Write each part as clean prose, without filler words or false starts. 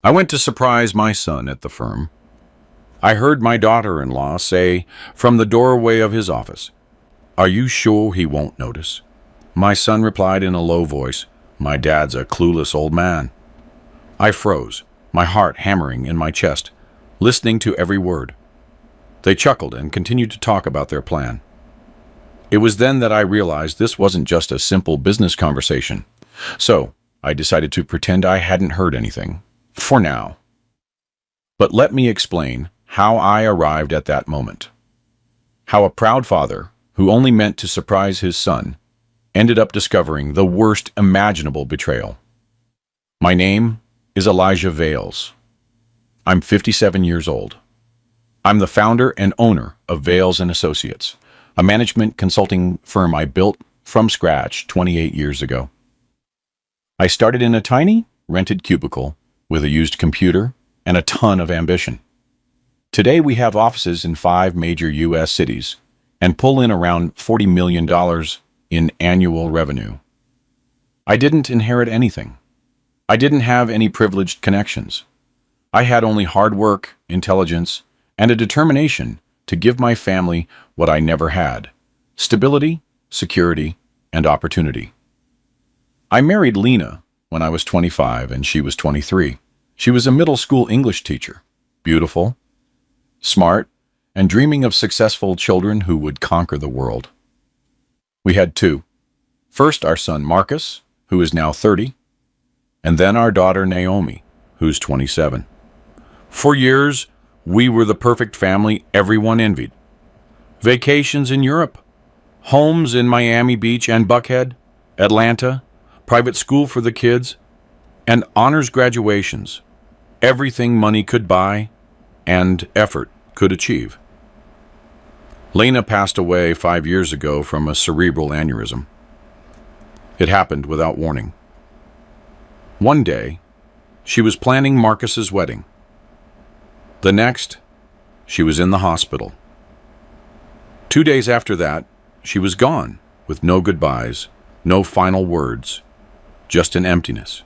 I went to surprise my son at the firm. I heard my daughter-in-law say from the doorway of his office, "Are you sure he won't notice?" My son replied in a low voice, "My dad's a clueless old man." I froze, my heart hammering in my chest, listening to every word. They chuckled and continued to talk about their plan. It was then that I realized this wasn't just a simple business conversation. So I decided to pretend I hadn't heard anything, for now. But let me explain how I arrived at that moment. How a proud father, who only meant to surprise his son, ended up discovering the worst imaginable betrayal. My name is Elijah Vales. I'm 57 years old. I'm the founder and owner of Vales & Associates, a management consulting firm I built from scratch 28 years ago. I started in a tiny, rented cubicle with a used computer and a ton of ambition. Today we have offices in 5 major U.S. cities and pull in around $40 million in annual revenue. I didn't inherit anything. I didn't have any privileged connections. I had only hard work, intelligence, and a determination to give my family what I never had: stability, security, and opportunity. I married Lena when I was 25 and she was 23. She was a middle school English teacher, beautiful, smart, and dreaming of successful children who would conquer the world. We had 2. First, our son Marcus, who is now 30, and then our daughter Naomi, who's 27. For years, we were the perfect family everyone envied. Vacations in Europe, homes in Miami Beach and Buckhead, Atlanta, private school for the kids, and honors graduations. Everything money could buy and effort could achieve. Lena passed away 5 years ago from a cerebral aneurysm. It happened without warning. One day, she was planning Marcus's wedding. The next, she was in the hospital. 2 days after that, she was gone, with no goodbyes, no final words, just an emptiness.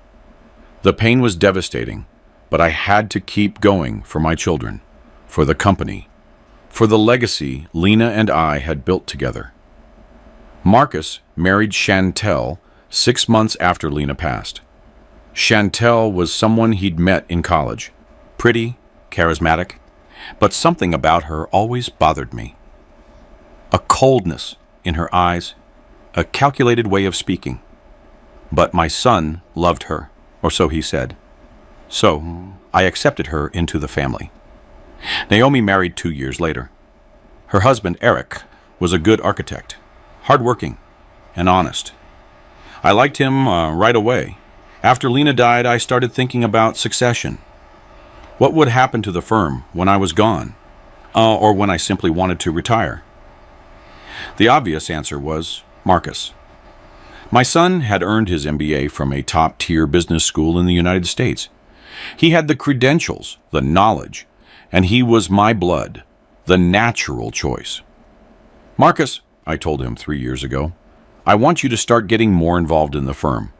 The pain was devastating, but I had to keep going for my children, for the company, for the legacy Lena and I had built together. Marcus married Chantel 6 months after Lena passed. Chantel was someone he'd met in college, pretty, charismatic, but something about her always bothered me. A coldness in her eyes, a calculated way of speaking. But my son loved her, or so he said. So I accepted her into the family. Naomi married 2 years later. Her husband, Eric, was a good architect, hardworking and honest. I liked him right away. After Lena died, I started thinking about succession. What would happen to the firm when I was gone, or when I simply wanted to retire? The obvious answer was Marcus. My son had earned his MBA from a top-tier business school in the United States. He had the credentials, the knowledge, and he was my blood, the natural choice. "Marcus," I told him 3 years ago, "I want you to start getting more involved in the firm,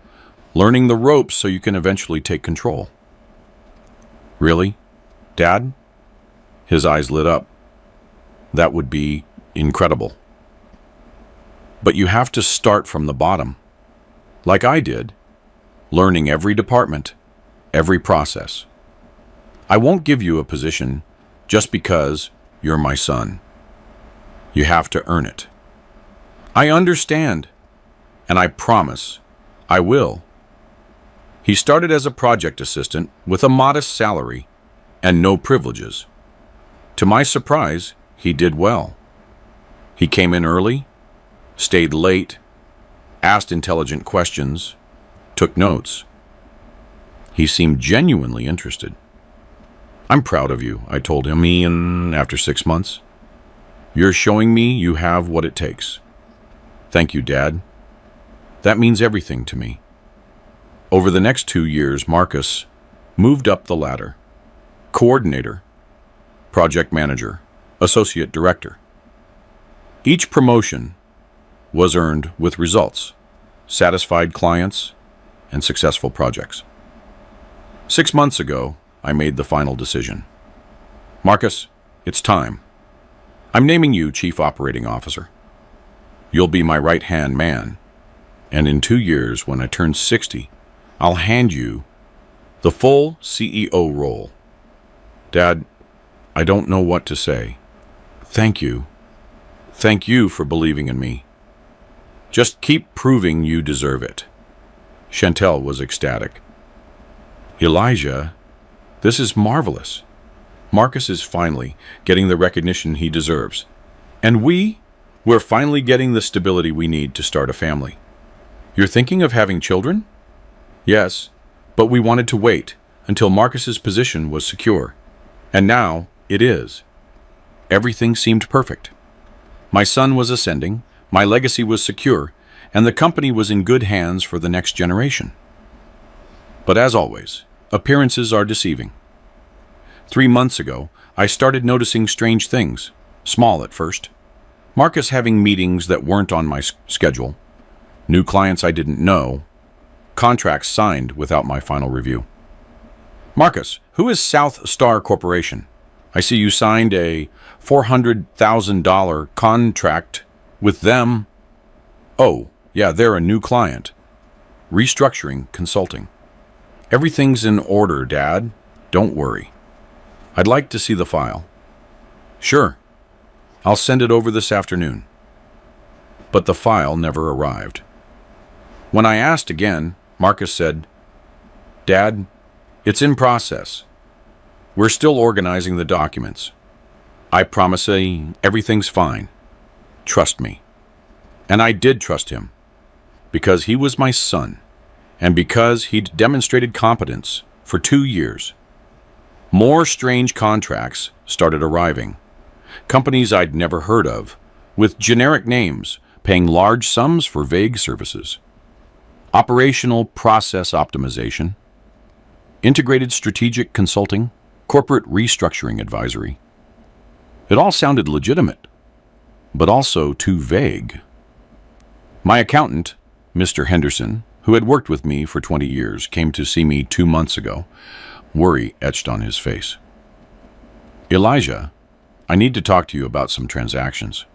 learning the ropes so you can eventually take control." "Really, Dad?" His eyes lit up. "That would be incredible. But you have to start from the bottom, like I did, learning every department, every process. I won't give you a position just because you're my son. You have to earn it." "I understand, and I promise I will." He started as a project assistant with a modest salary and no privileges. To my surprise, he did well. He came in early, stayed late, asked intelligent questions, took notes. He seemed genuinely interested. "I'm proud of you," I told him, after 6 months. "You're showing me you have what it takes." "Thank you, Dad. That means everything to me." Over the next 2 years, Marcus moved up the ladder. Coordinator, project manager, associate director. Each promotion was earned with results, satisfied clients, and successful projects. 6 months ago, I made the final decision. Marcus, it's time. I'm naming you Chief Operating Officer. You'll be my right-hand man, and in 2 years, when I turn 60, I'll hand you the full CEO role. Dad, I don't know what to say. Thank you. Thank you for believing in me. Just keep proving you deserve it. Chantel was ecstatic. Elijah, this is marvelous. Marcus is finally getting the recognition he deserves. And we're finally getting the stability we need to start a family. You're thinking of having children? Yes, but we wanted to wait until Marcus's position was secure. And now it is. Everything seemed perfect. My son was ascending, my legacy was secure, and the company was in good hands for the next generation. But as always, appearances are deceiving. 3 months ago, I started noticing strange things, small at first. Marcus having meetings that weren't on my schedule, new clients I didn't know, contracts signed without my final review. Marcus, who is South Star Corporation? I see you signed a $400,000 contract with them. Oh, yeah, they're a new client. Restructuring consulting. Everything's in order, Dad. Don't worry. I'd like to see the file. Sure. I'll send it over this afternoon. But the file never arrived. When I asked again, Marcus said, Dad, it's in process. We're still organizing the documents. I promise everything's fine. Trust me. And I did trust him, because he was my son, and because he'd demonstrated competence for 2 years. More strange contracts started arriving. Companies I'd never heard of, with generic names, paying large sums for vague services. Operational process optimization, integrated strategic consulting, corporate restructuring advisory. It all sounded legitimate, but also too vague. My accountant, Mr. Henderson, who had worked with me for 20 years, came to see me 2 months ago, worry etched on his face. Elijah, I need to talk to you about some transactions.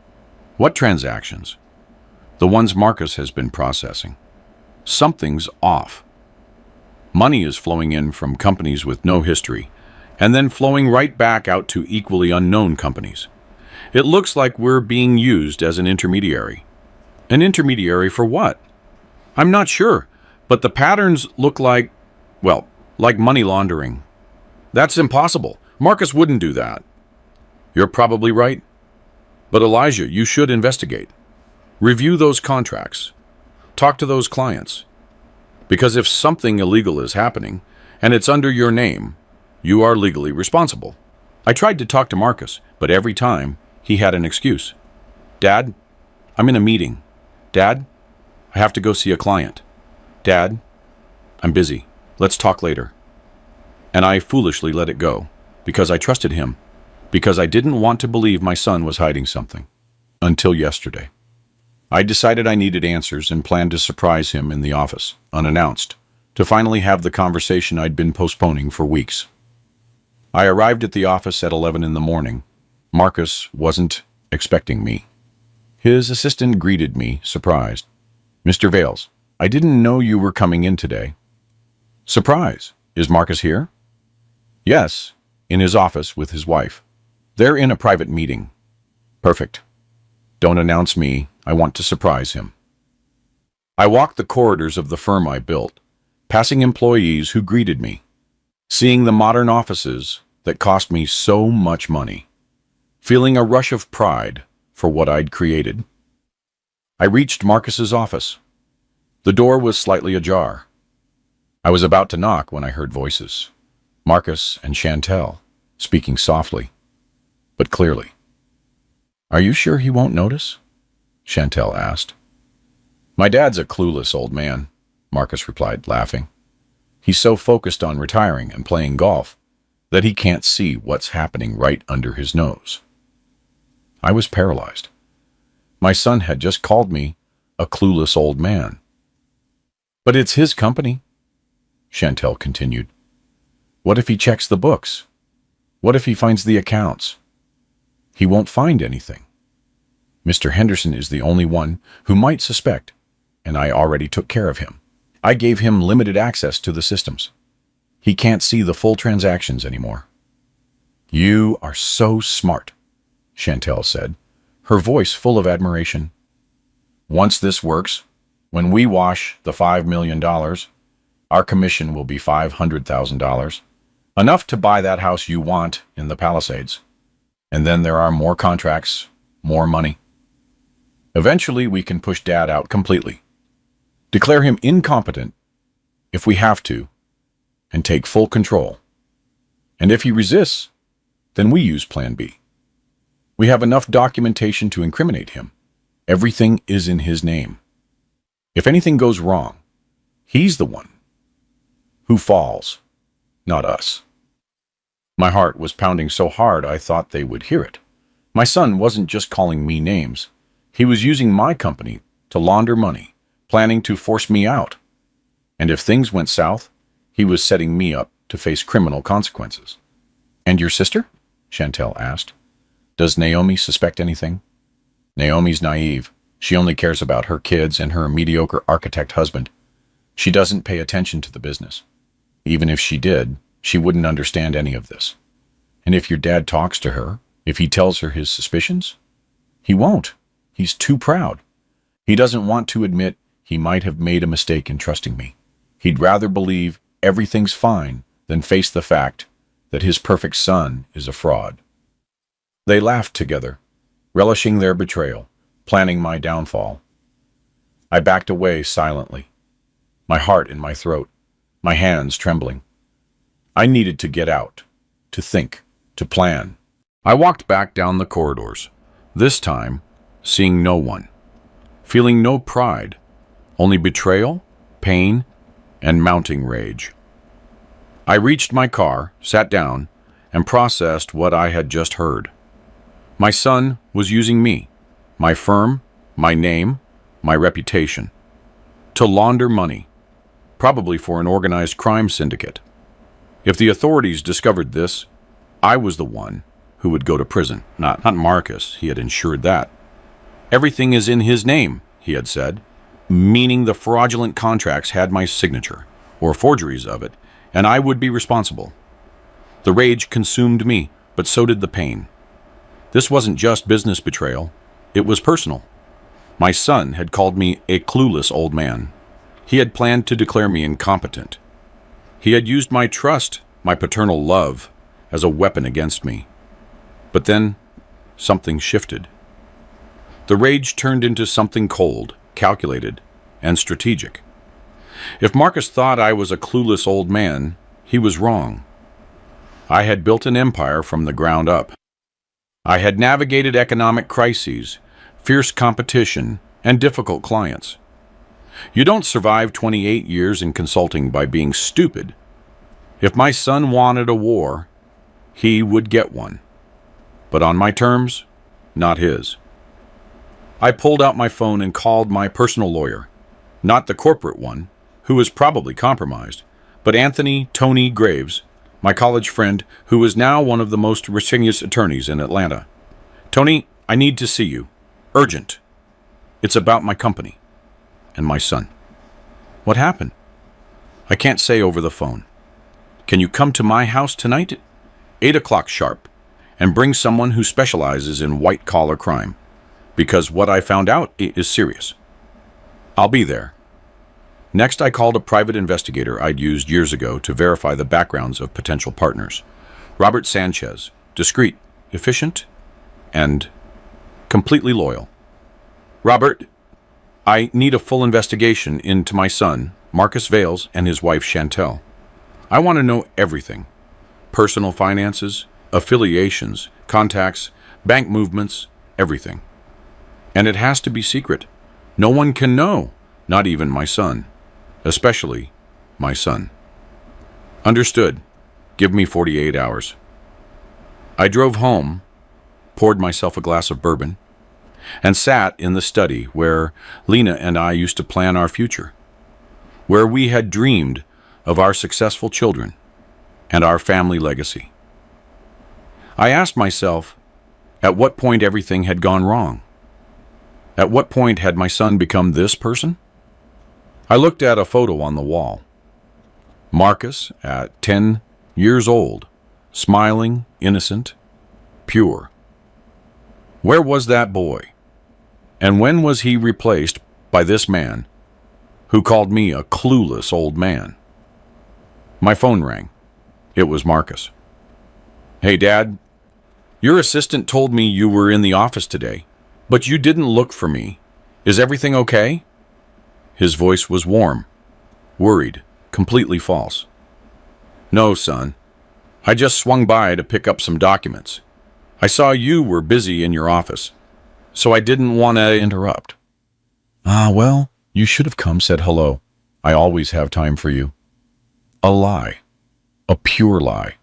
What transactions? The ones Marcus has been processing. Something's off. Money is flowing in from companies with no history, and then flowing right back out to equally unknown companies. It looks like we're being used as an intermediary. An intermediary for what? I'm not sure, but the patterns look like, well, like money laundering. That's impossible. Marcus wouldn't do that. You're probably right. But Elijah, you should investigate. Review those contracts. Talk to those clients. Because if something illegal is happening, and it's under your name, you are legally responsible. I tried to talk to Marcus, but every time he had an excuse. Dad, I'm in a meeting. Dad, I have to go see a client. Dad, I'm busy. Let's talk later. And I foolishly let it go, because I trusted him, because I didn't want to believe my son was hiding something. Until yesterday. I decided I needed answers and planned to surprise him in the office, unannounced, to finally have the conversation I'd been postponing for weeks. I arrived at the office at 11 in the morning. Marcus wasn't expecting me. His assistant greeted me, surprised. Mr. Vales, I didn't know you were coming in today. Surprise. Is Marcus here? Yes, in his office with his wife. They're in a private meeting. Perfect. Don't announce me. I want to surprise him. I walked the corridors of the firm I built, passing employees who greeted me, seeing the modern offices that cost me so much money, feeling a rush of pride for what I'd created. I reached Marcus's office. The door was slightly ajar. I was about to knock when I heard voices, Marcus and Chantel, speaking softly, but clearly. Are you sure he won't notice? Chantel asked. My dad's a clueless old man, Marcus replied, laughing. He's so focused on retiring and playing golf that he can't see what's happening right under his nose. I was paralyzed. My son had just called me a clueless old man. But it's his company, Chantel continued. What if he checks the books? What if he finds the accounts? He won't find anything. Mr. Henderson is the only one who might suspect, and I already took care of him. I gave him limited access to the systems. He can't see the full transactions anymore. You are so smart, Chantel said, her voice full of admiration. Once this works, when we wash the $5 million, our commission will be $500,000, enough to buy that house you want in the Palisades. And then there are more contracts, more money. Eventually, we can push Dad out completely, declare him incompetent if we have to, and take full control. And if he resists, then we use Plan B. We have enough documentation to incriminate him. Everything is in his name. If anything goes wrong, he's the one who falls, not us. My heart was pounding so hard I thought they would hear it. My son wasn't just calling me names. He was using my company to launder money, planning to force me out. And if things went south, he was setting me up to face criminal consequences. And your sister? Chantel asked. Does Naomi suspect anything? Naomi's naive. She only cares about her kids and her mediocre architect husband. She doesn't pay attention to the business. Even if she did, she wouldn't understand any of this. And if your dad talks to her, if he tells her his suspicions, he won't. He's too proud. He doesn't want to admit he might have made a mistake in trusting me. He'd rather believe everything's fine than face the fact that his perfect son is a fraud. They laughed together, relishing their betrayal, planning my downfall. I backed away silently, my heart in my throat, my hands trembling. I needed to get out, to think, to plan. I walked back down the corridors, this time seeing no one, feeling no pride, only betrayal, pain, and mounting rage. I reached my car, sat down, and processed what I had just heard. My son was using me, my firm, my name, my reputation, to launder money, probably for an organized crime syndicate. If the authorities discovered this, I was the one who would go to prison, not Marcus. He had ensured that. Everything is in his name, he had said, meaning the fraudulent contracts had my signature, or forgeries of it, and I would be responsible. The rage consumed me, but so did the pain. This wasn't just business betrayal, it was personal. My son had called me a clueless old man. He had planned to declare me incompetent. He had used my trust, my paternal love, as a weapon against me. But then, something shifted. The rage turned into something cold, calculated, and strategic. If Marcus thought I was a clueless old man, he was wrong. I had built an empire from the ground up. I had navigated economic crises, fierce competition, and difficult clients. You don't survive 28 years in consulting by being stupid. If my son wanted a war, he would get one. But on my terms, not his. I pulled out my phone and called my personal lawyer, not the corporate one, who was probably compromised, but Anthony Tony Graves, my college friend, who is now one of the most prestigious attorneys in Atlanta. Tony, I need to see you. Urgent. It's about my company and my son. What happened? I can't say over the phone. Can you come to my house tonight? 8 o'clock sharp, and bring someone who specializes in white-collar crime, because what I found out is serious. I'll be there. Next, I called a private investigator I'd used years ago to verify the backgrounds of potential partners. Robert Sanchez, discreet, efficient, and completely loyal. Robert, I need a full investigation into my son, Marcus Vales, and his wife, Chantel. I want to know everything. Personal finances, affiliations, contacts, bank movements, everything. And it has to be secret. No one can know, not even my son. Especially my son. Understood. Give me 48 hours. I drove home, poured myself a glass of bourbon, and sat in the study where Lena and I used to plan our future, where we had dreamed of our successful children, and our family legacy. I asked myself, at what point everything had gone wrong? At what point had my son become this person? I looked at a photo on the wall. Marcus, at 10 years old, smiling, innocent, pure. Where was that boy? And when was he replaced by this man who called me a clueless old man? My phone rang. It was Marcus. Hey, Dad. Your assistant told me you were in the office today, but you didn't look for me. Is everything okay? His voice was warm, worried, completely false. No, son. I just swung by to pick up some documents. I saw you were busy in your office, so I didn't want to interrupt. Well, you should have come, said hello. I always have time for you. A lie. A pure lie.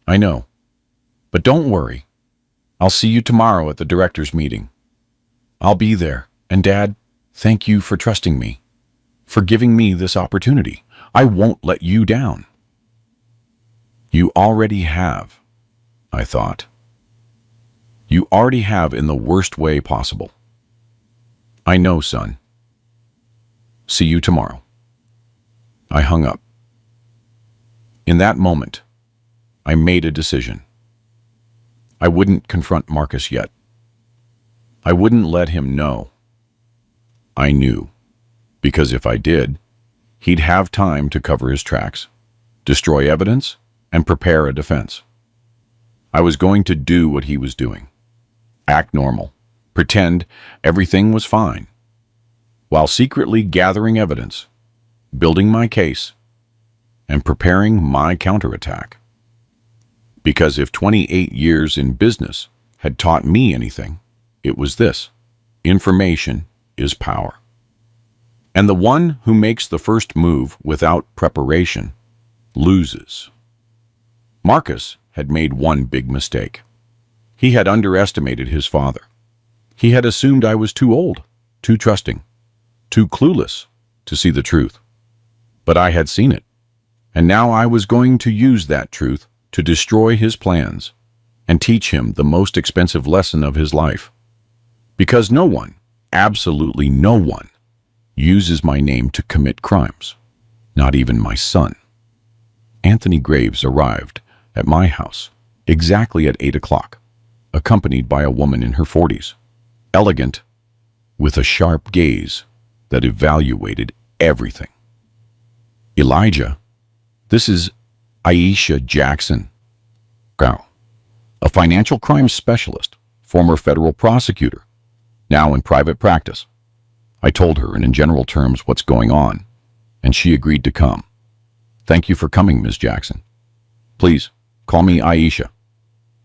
I know. But don't worry. I'll see you tomorrow at the directors' meeting. I'll be there. And Dad, thank you for trusting me, for giving me this opportunity. I won't let you down. You already have, I thought. You already have in the worst way possible. I know, son. See you tomorrow. I hung up. In that moment, I made a decision. I wouldn't confront Marcus yet. I wouldn't let him know. I knew, because if I did, he'd have time to cover his tracks, destroy evidence, and prepare a defense. I was going to do what he was doing. Act normal. Pretend everything was fine, while secretly gathering evidence, building my case, and preparing my counterattack. Because if 28 years in business had taught me anything, it was this: information is power. And the one who makes the first move without preparation loses. Marcus had made one big mistake. He had underestimated his father. He had assumed I was too old, too trusting, too clueless to see the truth. But I had seen it, and now I was going to use that truth to destroy his plans and teach him the most expensive lesson of his life. Because no one, absolutely no one, uses my name to commit crimes, not even my son. Anthony Graves arrived at my house exactly at 8 o'clock, accompanied by a woman in her 40s, elegant, with a sharp gaze that evaluated everything. Elijah, this is Aisha Jackson, a financial crimes specialist, former federal prosecutor, now in private practice. I told her in general terms what's going on, and she agreed to come. Thank you for coming, Ms. Jackson. Please, call me Aisha.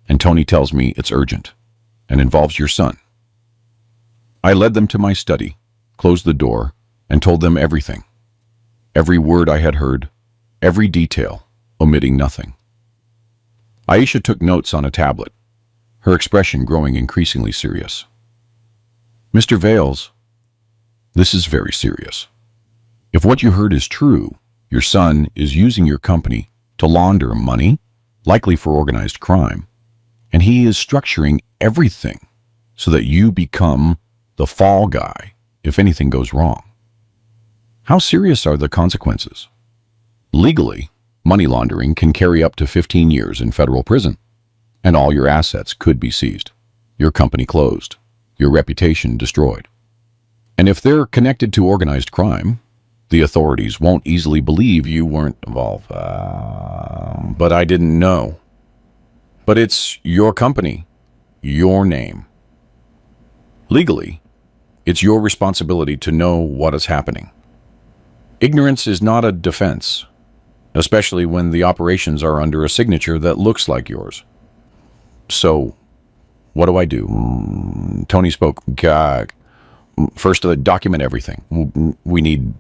And Tony tells me it's urgent and involves your son. I led them to my study, closed the door, and told them everything. Every word I had heard, every detail, omitting nothing. Aisha took notes on a tablet, her expression growing increasingly serious. Mr. Vales, this is very serious. If what you heard is true, your son is using your company to launder money, likely for organized crime, and he is structuring everything so that you become the fall guy if anything goes wrong. How serious are the consequences? Legally, money laundering can carry up to 15 years in federal prison, and all your assets could be seized, your company closed, your reputation destroyed. And if they're connected to organized crime, the authorities won't easily believe you weren't involved. But I didn't know. But it's your company, your name. Legally, it's your responsibility to know what is happening. Ignorance is not a defense, especially when the operations are under a signature that looks like yours. So, what do I do? Tony spoke. First, document everything. We need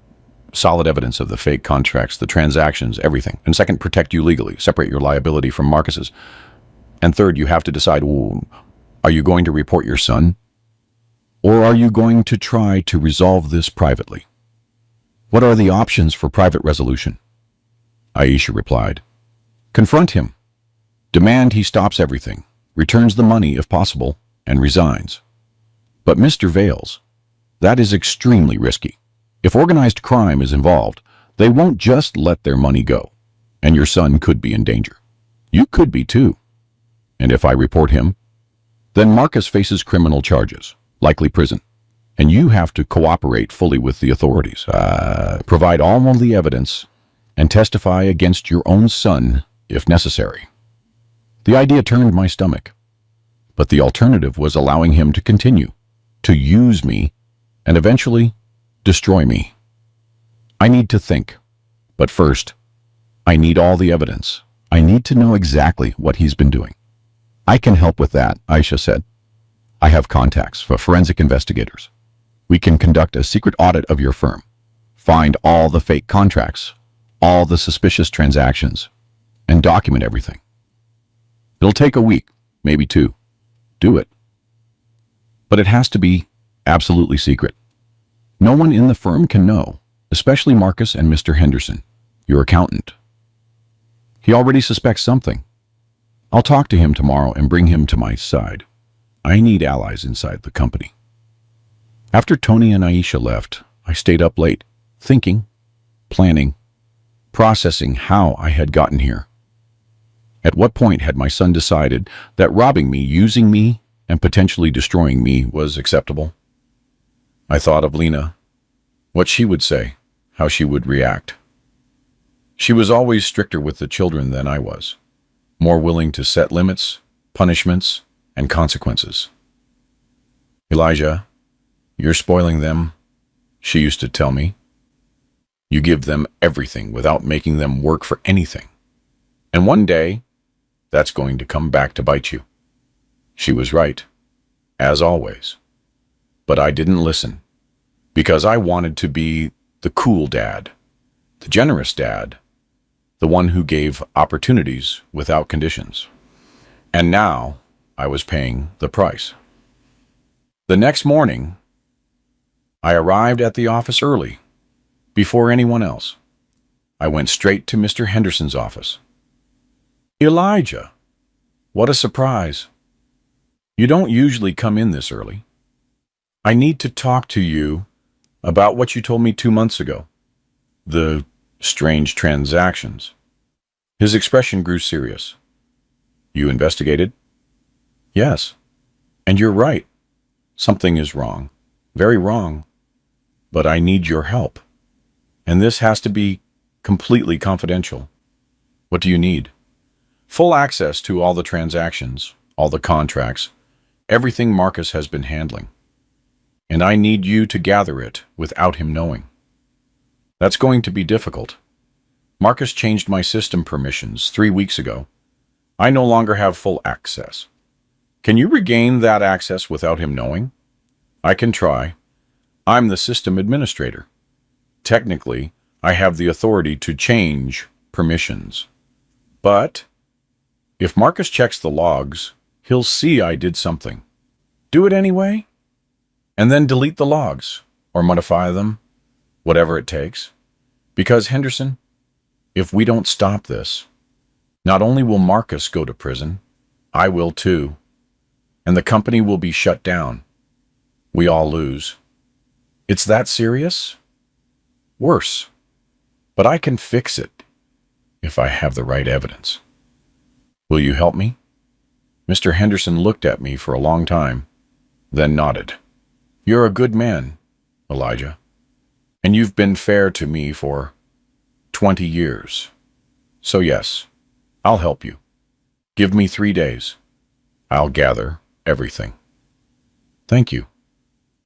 solid evidence of the fake contracts, the transactions, everything. And second, protect you legally. Separate your liability from Marcus's. And third, you have to decide, are you going to report your son? Or are you going to try to resolve this privately? What are the options for private resolution? Aisha replied, Confront him. Demand he stops everything, returns the money if possible, and resigns. But Mr. Vales, that is extremely risky. If organized crime is involved, they won't just let their money go, and your son could be in danger. You could be too. And if I report him, then Marcus faces criminal charges, likely prison, and you have to cooperate fully with the authorities, provide all of the evidence, and testify against your own son if necessary. The idea turned my stomach, but the alternative was allowing him to continue, to use me, and eventually destroy me. I need to think, but first, I need all the evidence. I need to know exactly what he's been doing. I can help with that, Aisha said. I have contacts for forensic investigators. We can conduct a secret audit of your firm, find all the fake contracts, all the suspicious transactions, and document everything. It'll take a week, maybe 2. Do it. But it has to be absolutely secret. No one in the firm can know, especially Marcus and Mr. Henderson, your accountant. He already suspects something. I'll talk to him tomorrow and bring him to my side. I need allies inside the company. After Tony and Aisha left, I stayed up late, thinking, planning, processing how I had gotten here. At what point had my son decided that robbing me, using me, and potentially destroying me was acceptable? I thought of Lena, what she would say, how she would react. She was always stricter with the children than I was, more willing to set limits, punishments, and consequences. Elijah, you're spoiling them, she used to tell me. You give them everything without making them work for anything. And one day, that's going to come back to bite you. She was right, as always. But I didn't listen, because I wanted to be the cool dad, the generous dad, the one who gave opportunities without conditions. And now I was paying the price. The next morning, I arrived at the office early, before anyone else. I went straight to Mr. Henderson's office. Elijah, what a surprise. You don't usually come in this early. I need to talk to you about what you told me 2 months ago. The strange transactions. His expression grew serious. You investigated? Yes. And you're right. Something is wrong. Very wrong. But I need your help. And this has to be completely confidential. What do you need? Full access to all the transactions, all the contracts, everything Marcus has been handling. And I need you to gather it without him knowing. That's going to be difficult. Marcus changed my system permissions 3 weeks ago. I no longer have full access. Can you regain that access without him knowing? I can try. I'm the system administrator. Technically, I have the authority to change permissions. But if Marcus checks the logs, he'll see I did something. Do it anyway, and then delete the logs, or modify them, whatever it takes. Because, Henderson, if we don't stop this, not only will Marcus go to prison, I will too, and the company will be shut down. We all lose. It's that serious? Worse. But I can fix it if I have the right evidence. Will you help me? Mr. Henderson looked at me for a long time, then nodded. You're a good man, Elijah, and you've been fair to me for 20 years. So yes, I'll help you. Give me 3 days. I'll gather everything. Thank you.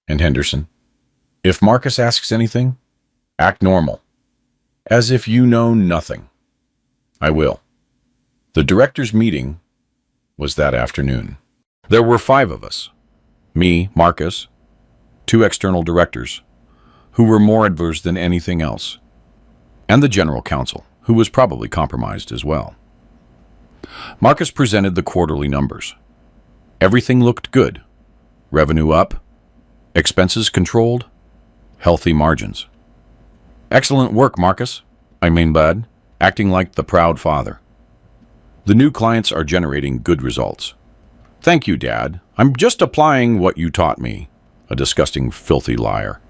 And Henderson, if Marcus asks anything, act normal, as if you know nothing. I will. The directors' meeting was that afternoon. There were 5 of us. Me, Marcus, 2 external directors, who were more adverse than anything else, and the general counsel, who was probably compromised as well. Marcus presented the quarterly numbers. Everything looked good. Revenue up, expenses controlled, healthy margins. Excellent work, Marcus. I mean, Bud, acting like the proud father. The new clients are generating good results. Thank you, Dad. I'm just applying what you taught me. A disgusting, filthy liar.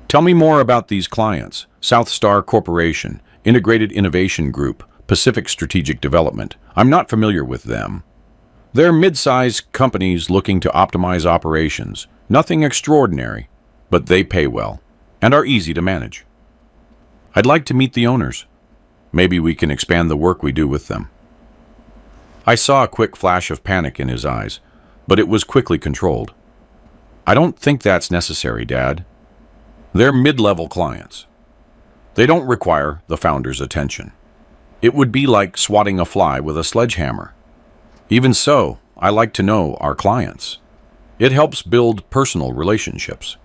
Tell me more about these clients. South Star Corporation, Integrated Innovation Group, Pacific Strategic Development. I'm not familiar with them. They're mid-sized companies looking to optimize operations. Nothing extraordinary, but they pay well and are easy to manage. I'd like to meet the owners. Maybe we can expand the work we do with them. I saw a quick flash of panic in his eyes, but it was quickly controlled. I don't think that's necessary, Dad. They're mid-level clients. They don't require the founder's attention. It would be like swatting a fly with a sledgehammer. Even so, I like to know our clients. It helps build personal relationships.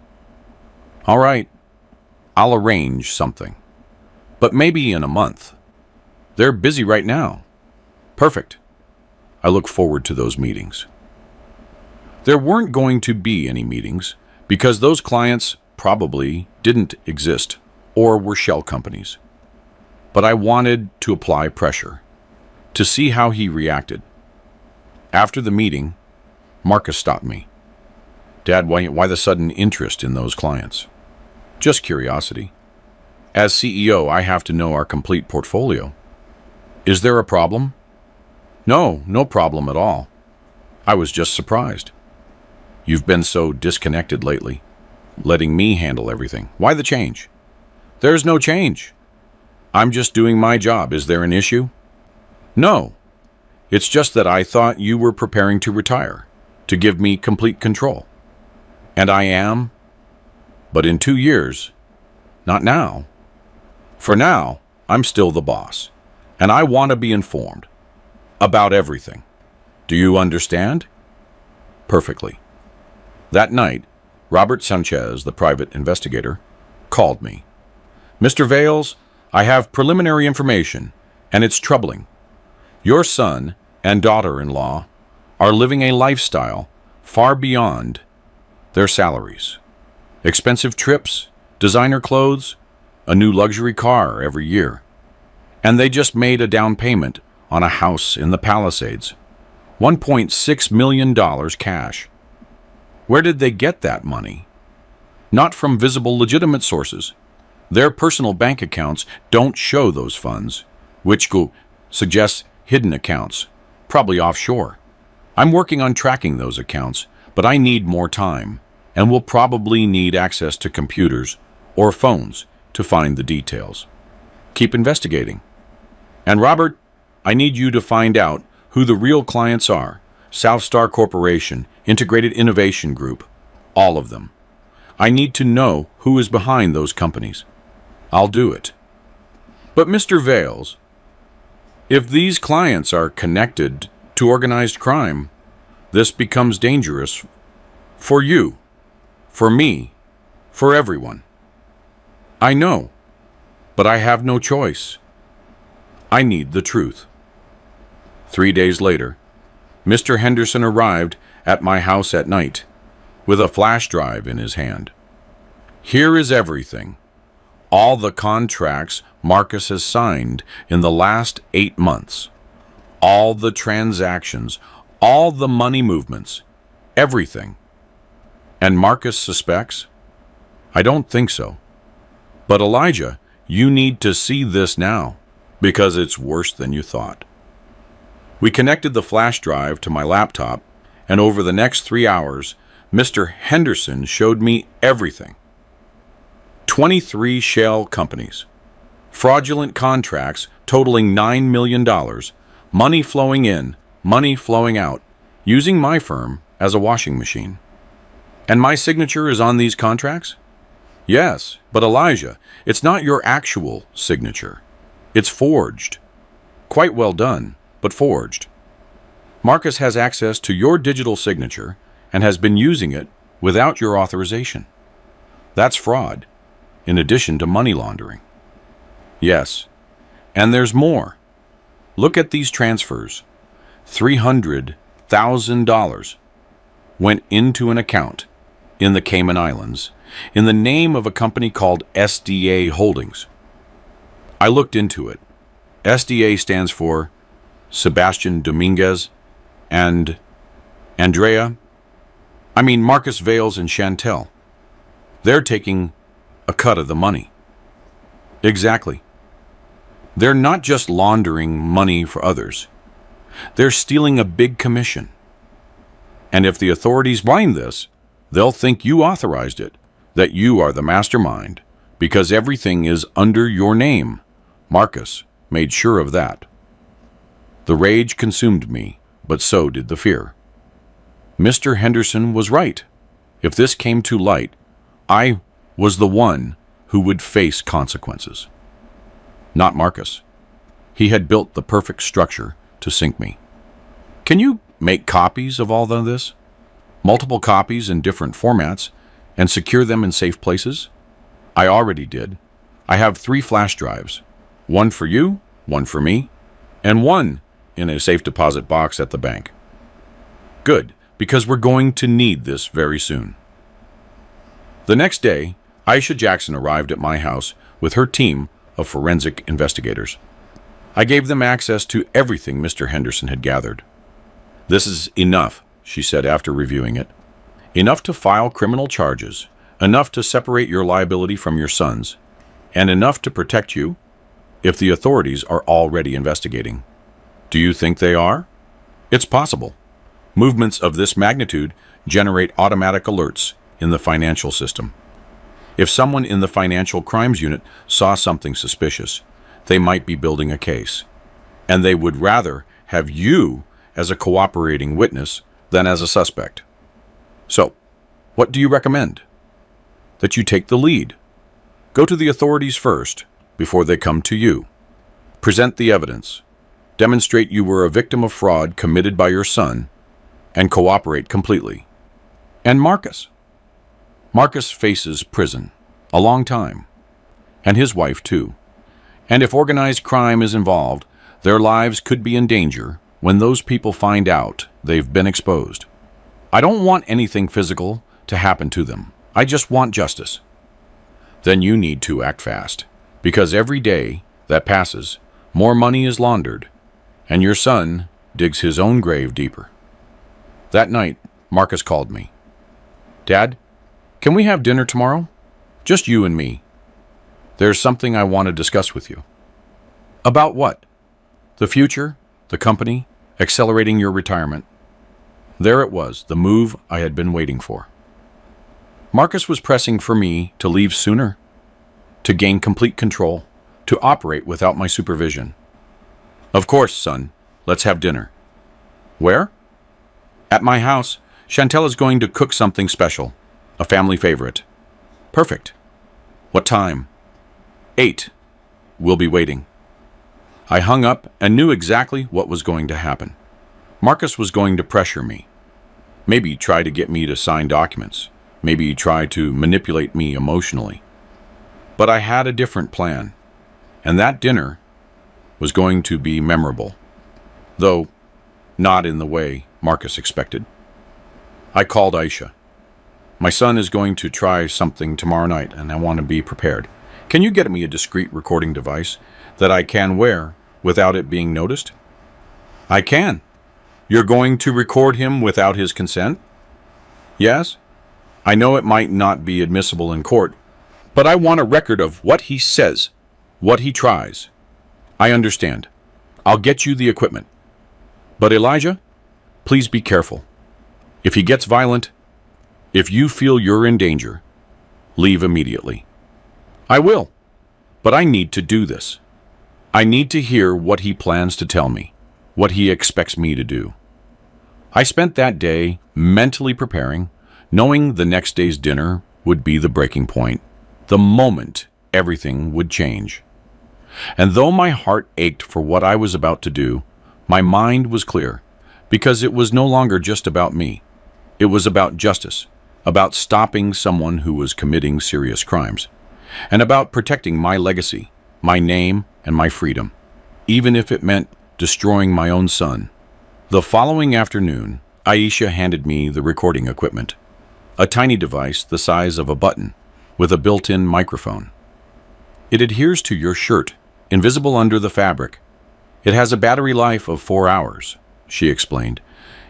All right, I'll arrange something. But maybe in a month. They're busy right now. Perfect. I look forward to those meetings. There weren't going to be any meetings because those clients probably didn't exist or were shell companies. But I wanted to apply pressure to see how he reacted. After the meeting, Marcus stopped me. Dad, why the sudden interest in those clients? Just curiosity. As CEO, I have to know our complete portfolio. Is there a problem? No, no problem at all. I was just surprised. You've been so disconnected lately, letting me handle everything. Why the change? There's no change. I'm just doing my job. Is there an issue? No. It's just that I thought you were preparing to retire, to give me complete control. And I am, but in 2 years, not now. For now, I'm still the boss, and I want to be informed about everything. Do you understand? Perfectly. That night, Robert Sanchez, the private investigator, called me. Mr. Vales, I have preliminary information, and it's troubling. Your son and daughter-in-law are living a lifestyle far beyond their salaries. Expensive trips, designer clothes, a new luxury car every year. And they just made a down payment on a house in the Palisades. $1.6 million cash. Where did they get that money? Not from visible, legitimate sources. Their personal bank accounts don't show those funds, which suggests hidden accounts, probably offshore. I'm working on tracking those accounts, but I need more time, and will probably need access to computers or phones to find the details. Keep investigating. And Robert, I need you to find out who the real clients are. South Star Corporation, Integrated Innovation Group, all of them. I need to know who is behind those companies. I'll do it. But Mr. Vales, if these clients are connected to organized crime, this becomes dangerous for you, for me, for everyone. I know, but I have no choice. I need the truth. 3 days later, Mr. Henderson arrived at my house at night with a flash drive in his hand. Here is everything. All the contracts Marcus has signed in the last 8 months. All the transactions, all the money movements, everything. And Marcus suspects? I don't think so. But Elijah, you need to see this now, because it's worse than you thought. We connected the flash drive to my laptop, and over the next 3 hours, Mr. Henderson showed me everything. 23 shell companies, fraudulent contracts totaling $9 million, money flowing in, money flowing out, using my firm as a washing machine. And my signature is on these contracts? Yes, but Elijah, it's not your actual signature. It's forged. Quite well done, but forged. Marcus has access to your digital signature and has been using it without your authorization. That's fraud, in addition to money laundering. Yes, and there's more. Look at these transfers. $300,000 went into an account in the Cayman Islands in the name of a company called SDA Holdings. I looked into it. SDA stands for Sebastian Dominguez, and Marcus Vales and Chantel. They're taking a cut of the money. Exactly. They're not just laundering money for others. They're stealing a big commission. And if the authorities find this, they'll think you authorized it, that you are the mastermind, because everything is under your name. Marcus made sure of that. The rage consumed me, but so did the fear. Mr. Henderson was right. If this came to light, I was the one who would face consequences. Not Marcus. He had built the perfect structure to sink me. Can you make copies of all of this? Multiple copies in different formats, and secure them in safe places? I already did. I have 3 flash drives. One for you, one for me, and one in a safe deposit box at the bank. Good, because we're going to need this very soon. The next day, Aisha Jackson arrived at my house with her team of forensic investigators. I gave them access to everything Mr. Henderson had gathered. This is enough, she said after reviewing it. Enough to file criminal charges, enough to separate your liability from your son's, and enough to protect you if the authorities are already investigating. Do you think they are? It's possible. Movements of this magnitude generate automatic alerts in the financial system. If someone in the financial crimes unit saw something suspicious, they might be building a case, and they would rather have you as a cooperating witness than as a suspect. So, what do you recommend? That you take the lead. Go to the authorities first, before they come to you. Present the evidence. Demonstrate you were a victim of fraud committed by your son, and cooperate completely. And Marcus. Marcus faces prison, a long time, and his wife too. And if organized crime is involved, their lives could be in danger when those people find out they've been exposed. I don't want anything physical to happen to them. I just want justice. Then you need to act fast, because every day that passes, more money is laundered, and your son digs his own grave deeper. That night, Marcus called me. Dad, can we have dinner tomorrow? Just you and me. There's something I want to discuss with you. About what? The future, the company, accelerating your retirement. There it was, the move I had been waiting for. Marcus was pressing for me to leave sooner, to gain complete control, to operate without my supervision. Of course, son. Let's have dinner. Where? At my house. Chantel is going to cook something special, a family favorite. Perfect. What time? 8. We'll be waiting. I hung up and knew exactly what was going to happen. Marcus was going to pressure me. Maybe try to get me to sign documents. Maybe try to manipulate me emotionally. But I had a different plan, and that dinner was going to be memorable, though not in the way Marcus expected. I called Aisha. My son is going to try something tomorrow night, and I want to be prepared. Can you get me a discreet recording device that I can wear without it being noticed? I can. You're going to record him without his consent? Yes. I know it might not be admissible in court, but I want a record of what he says, what he tries. I understand. I'll get you the equipment. But Elijah, please be careful. If he gets violent, if you feel you're in danger, leave immediately. I will, but I need to do this. I need to hear what he plans to tell me, what he expects me to do. I spent that day mentally preparing, knowing the next day's dinner would be the breaking point, the moment everything would change. And though my heart ached for what I was about to do, my mind was clear, because it was no longer just about me. It was about justice, about stopping someone who was committing serious crimes, and about protecting my legacy, my name, and my freedom, even if it meant destroying my own son. The following afternoon, Aisha handed me the recording equipment, a tiny device the size of a button with a built-in microphone. It adheres to your shirt, invisible under the fabric. It has a battery life of 4 hours, she explained.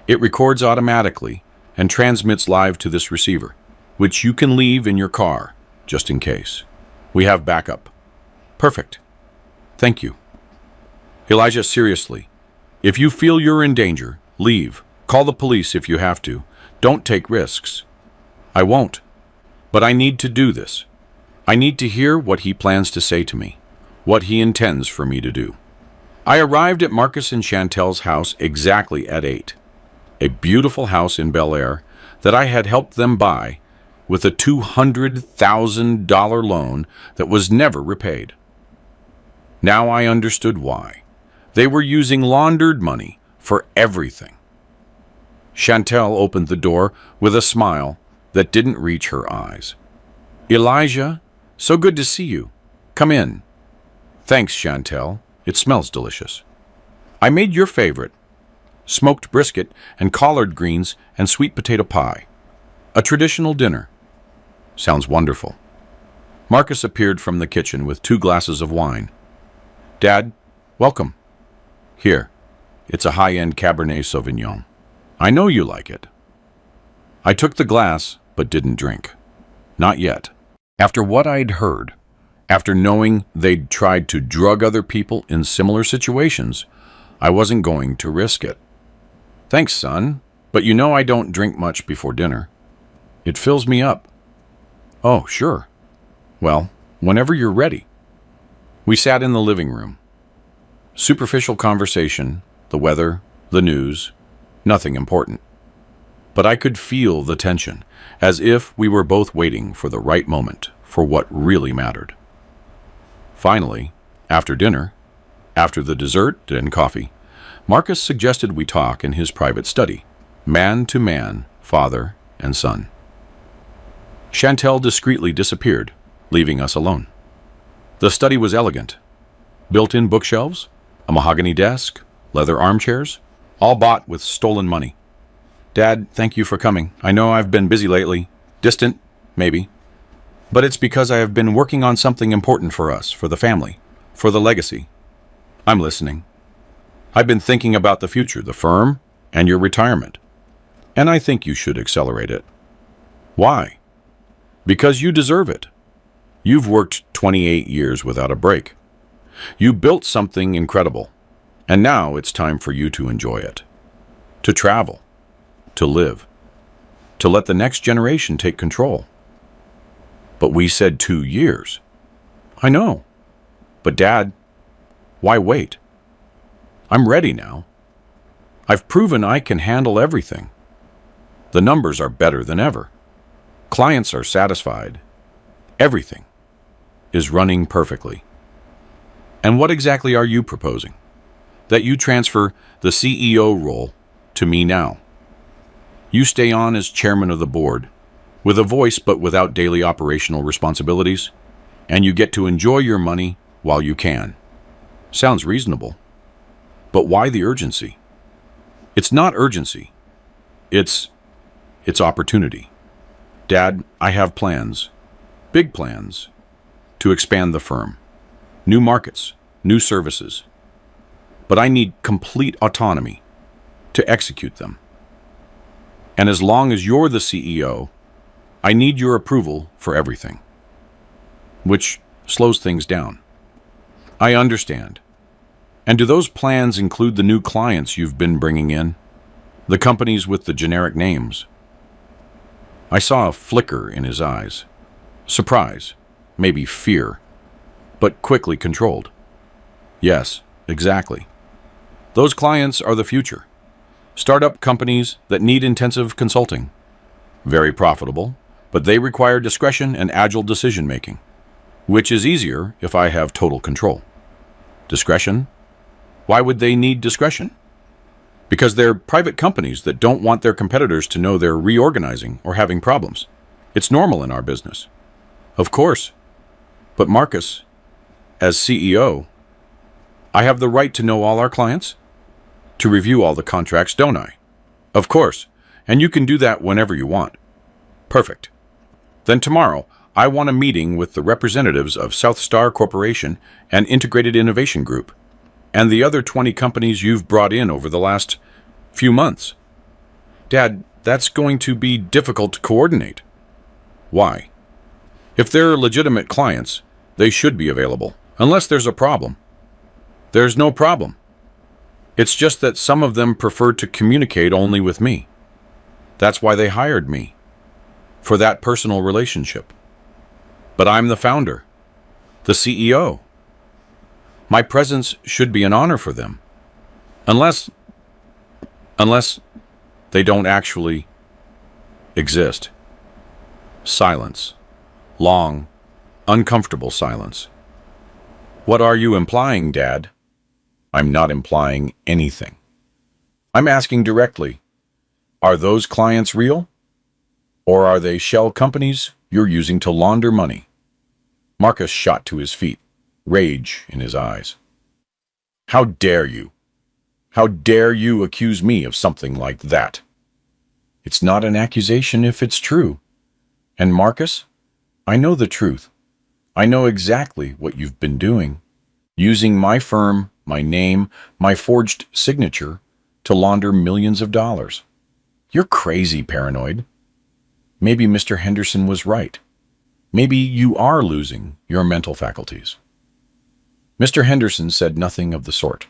It records automatically and transmits live to this receiver, which you can leave in your car, just in case. We have backup. Perfect. Thank you. Elijah, seriously, if you feel you're in danger, leave. Call the police if you have to. Don't take risks. I won't. But I need to do this. I need to hear what he plans to say to me, what he intends for me to do. I arrived at Marcus and Chantel's house exactly at 8. A beautiful house in Bel Air that I had helped them buy with a $200,000 loan that was never repaid. Now I understood why. They were using laundered money for everything. Chantel opened the door with a smile that didn't reach her eyes. Elijah, so good to see you. Come in. Thanks, Chantel. It smells delicious. I made your favorite, smoked brisket and collard greens and sweet potato pie. A traditional dinner. Sounds wonderful. Marcus appeared from the kitchen with 2 glasses of wine. Dad, welcome. Here, it's a high-end Cabernet Sauvignon. I know you like it. I took the glass, but didn't drink. Not yet. After what I'd heard, after knowing they'd tried to drug other people in similar situations, I wasn't going to risk it. Thanks, son, but you know I don't drink much before dinner. It fills me up. Oh, sure. Well, whenever you're ready. We sat in the living room. Superficial conversation, the weather, the news, nothing important. But I could feel the tension, as if we were both waiting for the right moment for what really mattered. Finally, after dinner, after the dessert and coffee, Marcus suggested we talk in his private study, man to man, father and son. Chantel discreetly disappeared, leaving us alone. The study was elegant. Built-in bookshelves, a mahogany desk, leather armchairs, all bought with stolen money. Dad, thank you for coming. I know I've been busy lately. Distant, maybe. But it's because I have been working on something important for us, for the family, for the legacy. I'm listening. I've been thinking about the future, the firm, and your retirement. And I think you should accelerate it. Why? Because you deserve it. You've worked 28 years without a break. You built something incredible, and now it's time for you to enjoy it. To travel. To live. To let the next generation take control. But we said 2 years. I know. But Dad, why wait? I'm ready now. I've proven I can handle everything. The numbers are better than ever. Clients are satisfied. Everything is running perfectly. And what exactly are you proposing? That you transfer the CEO role to me now. You stay on as chairman of the board, with a voice but without daily operational responsibilities, and you get to enjoy your money while you can. Sounds reasonable. But why the urgency? It's not urgency. It's opportunity. Dad, I have plans, big plans, to expand the firm. New markets, new services. But I need complete autonomy to execute them. And as long as you're the CEO, I need your approval for everything, which slows things down. I understand. And do those plans include the new clients you've been bringing in? The companies with the generic names? I saw a flicker in his eyes. Surprise, maybe fear, but quickly controlled. Yes, exactly. Those clients are the future. Startup companies that need intensive consulting. Very profitable, but they require discretion and agile decision-making, which is easier if I have total control. Discretion? Why would they need discretion? Because they're private companies that don't want their competitors to know they're reorganizing or having problems. It's normal in our business. Of course. But Marcus, as CEO, I have the right to know all our clients, to review all the contracts, don't I? Of course, and you can do that whenever you want. Perfect. Then tomorrow, I want a meeting with the representatives of South Star Corporation and Integrated Innovation Group, and the other 20 companies you've brought in over the last few months. Dad, that's going to be difficult to coordinate. Why? If they're legitimate clients, they should be available, unless there's a problem. There's no problem. It's just that some of them prefer to communicate only with me. That's why they hired me, for that personal relationship. But I'm the founder, the CEO. My presence should be an honor for them, unless they don't actually exist. Silence. Long, uncomfortable silence. What are you implying, Dad? I'm not implying anything. I'm asking directly, are those clients real? Or are they shell companies you're using to launder money? Marcus shot to his feet, rage in his eyes. How dare you? How dare you accuse me of something like that? It's not an accusation if it's true. And Marcus, I know the truth. I know exactly what you've been doing. Using my firm, my name, my forged signature to launder millions of dollars. You're crazy, paranoid. Maybe Mr. Henderson was right. Maybe you are losing your mental faculties. Mr. Henderson said nothing of the sort.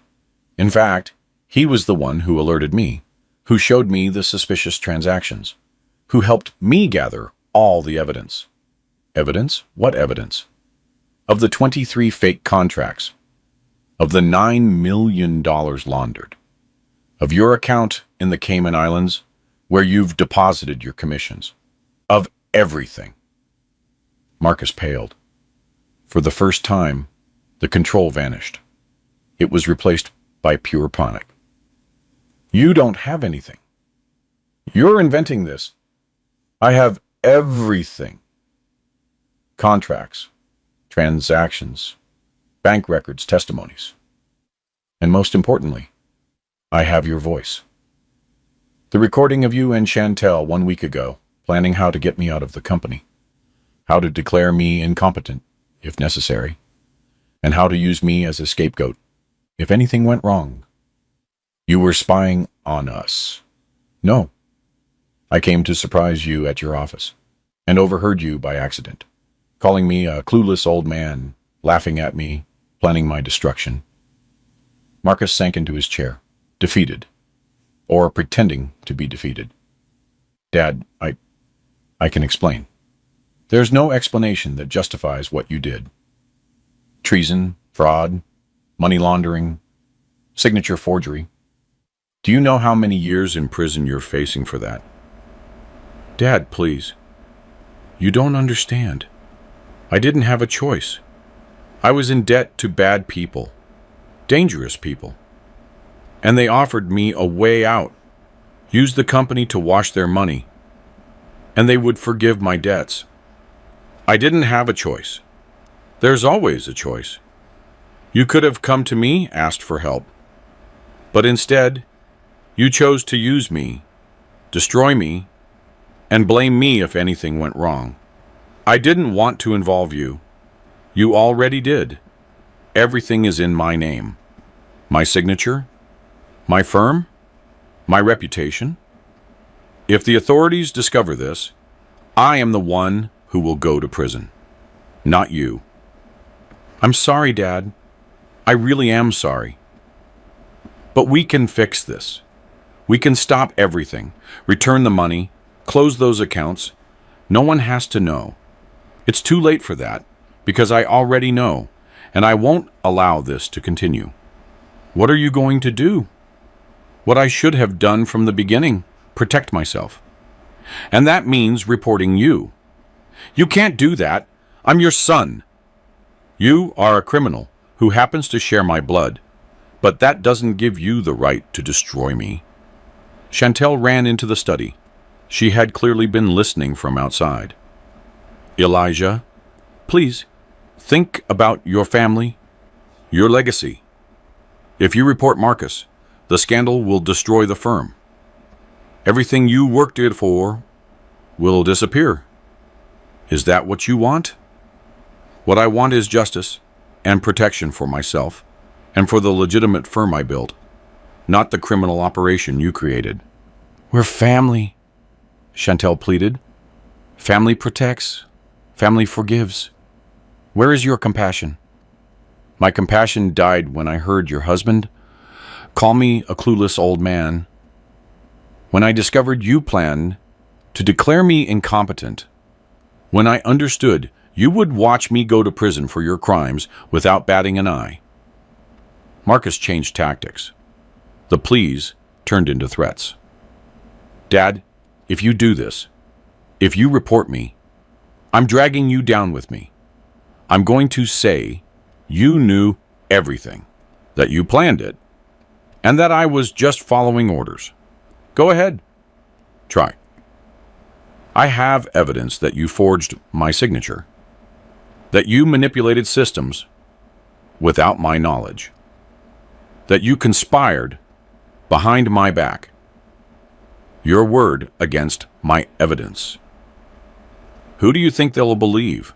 In fact, he was the one who alerted me, who showed me the suspicious transactions, who helped me gather all the evidence. Evidence? What evidence? Of the 23 fake contracts, of the $9 million laundered, of your account in the Cayman Islands where you've deposited your commissions, of everything. Marcus paled. For the first time, the control vanished. It was replaced by pure panic. You don't have anything. You're inventing this. I have everything. Contracts, transactions, bank records, testimonies. And most importantly, I have your voice. The recording of you and Chantel 1 week ago, planning how to get me out of the company, how to declare me incompetent, if necessary, and how to use me as a scapegoat, if anything went wrong. You were spying on us. No. I came to surprise you at your office, and overheard you by accident, calling me a clueless old man, laughing at me, planning my destruction. Marcus sank into his chair, defeated, or pretending to be defeated. Dad, I can explain. There's no explanation that justifies what you did. Treason, fraud, money laundering, signature forgery. Do you know how many years in prison you're facing for that? Dad, please. You don't understand. I didn't have a choice. I was in debt to bad people, dangerous people. And they offered me a way out, use the company to wash their money, and they would forgive my debts. I didn't have a choice. There's always a choice. You could have come to me, asked for help. But instead, you chose to use me, destroy me, and blame me if anything went wrong. I didn't want to involve you. You already did. Everything is in my name. My signature, my firm, my reputation. If the authorities discover this, I am the one who will go to prison, not you. I'm sorry, Dad. I really am sorry. But we can fix this. We can stop everything, return the money, close those accounts. No one has to know. It's too late for that, because I already know, and I won't allow this to continue. What are you going to do? What I should have done from the beginning, protect myself. And that means reporting you. You can't do that. I'm your son. You are a criminal who happens to share my blood, but that doesn't give you the right to destroy me. Chantel ran into the study. She had clearly been listening from outside. Elijah, please, think about your family, your legacy. If you report Marcus, the scandal will destroy the firm. Everything you worked it for will disappear. Is that what you want? What I want is justice and protection for myself and for the legitimate firm I built, not the criminal operation you created. We're family, Chantel pleaded. Family protects. Family forgives. Where is your compassion? My compassion died when I heard your husband call me a clueless old man. When I discovered you planned to declare me incompetent. When I understood you would watch me go to prison for your crimes without batting an eye. Marcus changed tactics. The pleas turned into threats. Dad, if you do this, if you report me, I'm dragging you down with me. I'm going to say you knew everything, that you planned it, and that I was just following orders. Go ahead. Try. I have evidence that you forged my signature, that you manipulated systems without my knowledge, that you conspired behind my back. Your word against my evidence. Who do you think they'll believe?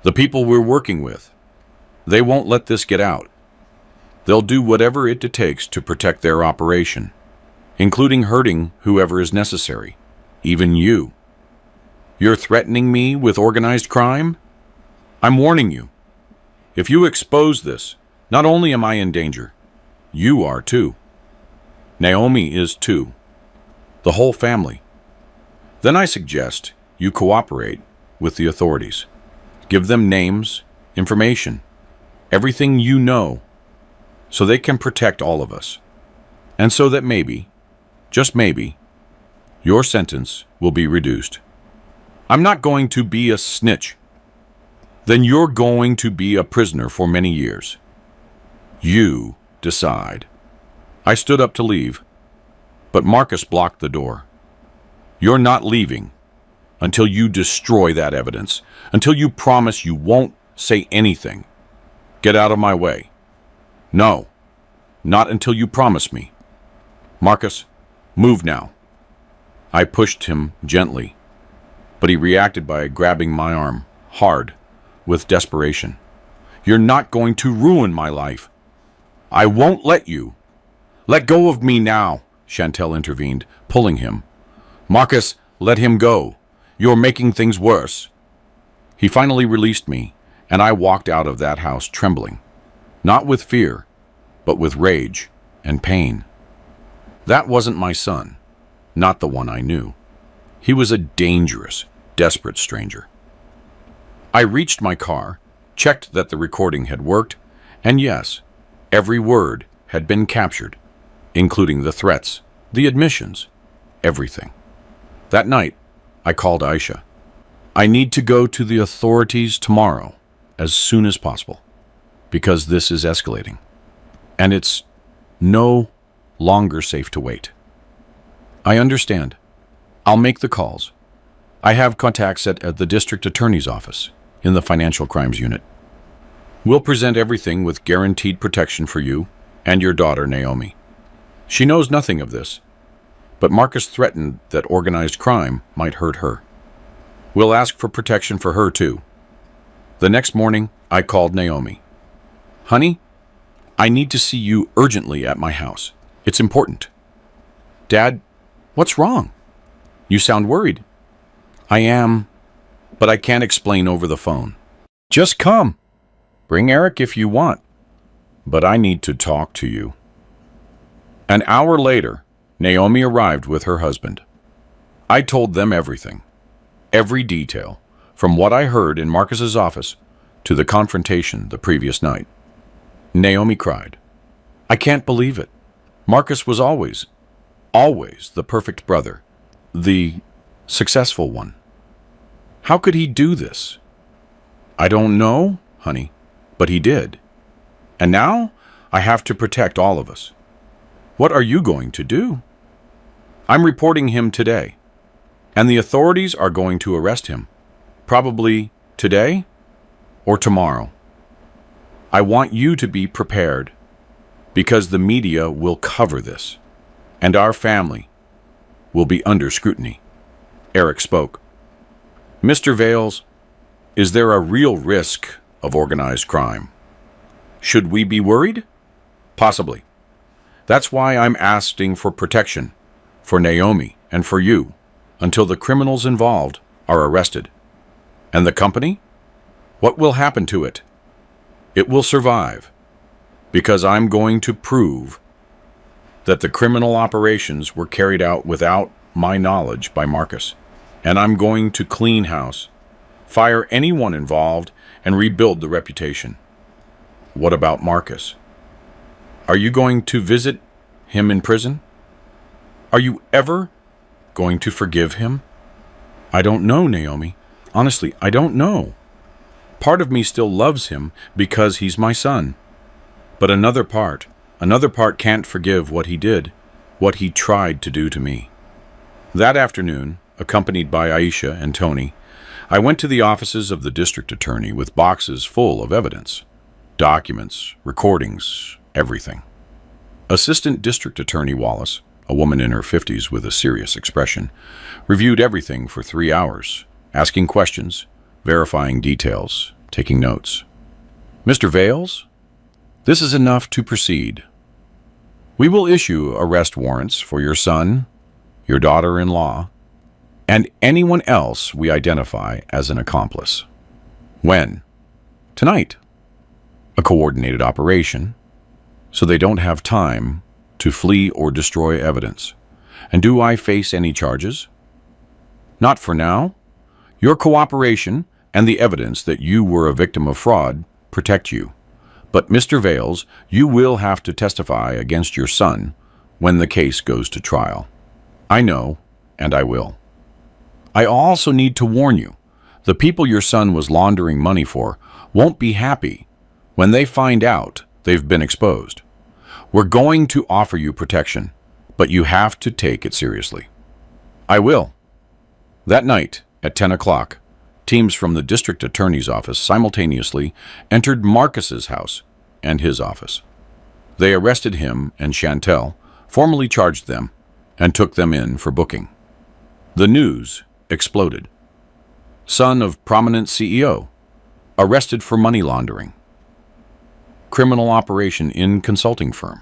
The people we're working with. They won't let this get out. They'll do whatever it takes to protect their operation, including hurting whoever is necessary, even you. You're threatening me with organized crime? I'm warning you. If you expose this, not only am I in danger, you are too. Naomi is too. The whole family. Then I suggest you cooperate with the authorities. Give them names, information, everything you know, so they can protect all of us. And so that maybe, just maybe, your sentence will be reduced. I'm not going to be a snitch. Then you're going to be a prisoner for many years. You decide. I stood up to leave, but Marcus blocked the door. You're not leaving until you destroy that evidence, until you promise you won't say anything. Get out of my way. No, not until you promise me. Marcus, move now. I pushed him gently, but he reacted by grabbing my arm, hard, with desperation. You're not going to ruin my life. I won't let you. Let go of me now, Chantel intervened, pulling him. Marcus, let him go. You're making things worse. He finally released me, and I walked out of that house trembling, not with fear, but with rage and pain. That wasn't my son, not the one I knew. He was a dangerous, desperate stranger. I reached my car, checked that the recording had worked, and yes, every word had been captured, including the threats, the admissions, everything. That night, I called Aisha. I need to go to the authorities tomorrow, as soon as possible, because this is escalating, and it's no longer safe to wait. I understand. I'll make the calls. I have contacts at the district attorney's office in the financial crimes unit. We'll present everything with guaranteed protection for you and your daughter, Naomi. She knows nothing of this, but Marcus threatened that organized crime might hurt her. We'll ask for protection for her, too. The next morning, I called Naomi. Honey, I need to see you urgently at my house. It's important. Dad, what's wrong? You sound worried. I am, but I can't explain over the phone. Just come. Bring Eric if you want, but I need to talk to you. An hour later, Naomi arrived with her husband. I told them everything, every detail, from what I heard in Marcus's office to the confrontation the previous night. Naomi cried. I can't believe it. Marcus was always the perfect brother, the successful one. How could he do this? I don't know, honey, but he did. And now I have to protect all of us. What are you going to do? I'm reporting him today, and the authorities are going to arrest him, probably today or tomorrow. I want you to be prepared, because the media will cover this, and our family will be under scrutiny. Eric spoke. Mr. Vales, is there a real risk of organized crime? Should we be worried? Possibly. That's why I'm asking for protection, for Naomi and for you, until the criminals involved are arrested. And the company? What will happen to it? It will survive, because I'm going to prove that the criminal operations were carried out without my knowledge by Marcus. And I'm going to clean house, fire anyone involved, and rebuild the reputation. What about Marcus? Are you going to visit him in prison? Are you ever going to forgive him? I don't know, Naomi. Honestly, I don't know. Part of me still loves him because he's my son. But another part can't forgive what he did, what he tried to do to me. That afternoon, accompanied by Aisha and Tony, I went to the offices of the district attorney with boxes full of evidence. Documents, recordings, everything. Assistant District Attorney Wallace, a woman in her 50s with a serious expression, reviewed everything for 3 hours, asking questions, verifying details, taking notes. Mr. Vales, this is enough to proceed. We will issue arrest warrants for your son, your daughter-in-law, and anyone else we identify as an accomplice. When? Tonight. A coordinated operation, so they don't have time to flee or destroy evidence. And do I face any charges? Not for now. Your cooperation and the evidence that you were a victim of fraud protect you. But Mr. Vales, you will have to testify against your son when the case goes to trial. I know, and I will. I also need to warn you, the people your son was laundering money for won't be happy when they find out they've been exposed. We're going to offer you protection, but you have to take it seriously. I will. That night, at 10 o'clock, teams from the district attorney's office simultaneously entered Marcus's house and his office. They arrested him and Chantel, formally charged them, and took them in for booking. The news exploded. Son of prominent CEO, arrested for money laundering. Criminal operation in consulting firm.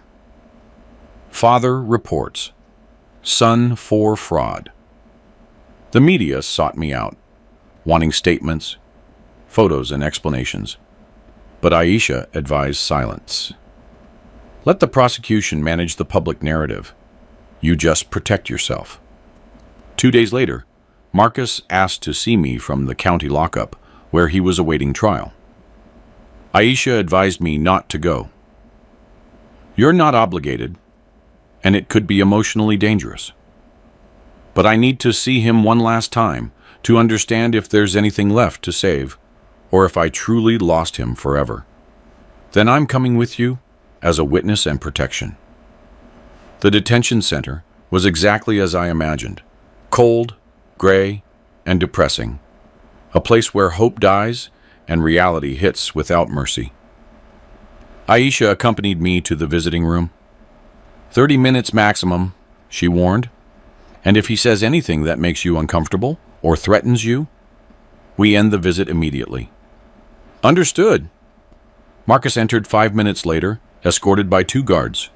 Father reports. Son for fraud. The media sought me out, wanting statements, photos, and explanations. But Aisha advised silence. Let the prosecution manage the public narrative. You just protect yourself. 2 days later, Marcus asked to see me from the county lockup, where he was awaiting trial. Aisha advised me not to go. You're not obligated, and it could be emotionally dangerous. But I need to see him one last time to understand if there's anything left to save, or if I truly lost him forever. Then I'm coming with you as a witness and protection. The detention center was exactly as I imagined. Cold, gray, and depressing. A place where hope dies and reality hits without mercy. Aisha accompanied me to the visiting room. 30 minutes maximum, she warned. And if he says anything that makes you uncomfortable or threatens you, we end the visit immediately. Understood. Marcus entered 5 minutes later, escorted by 2 guards.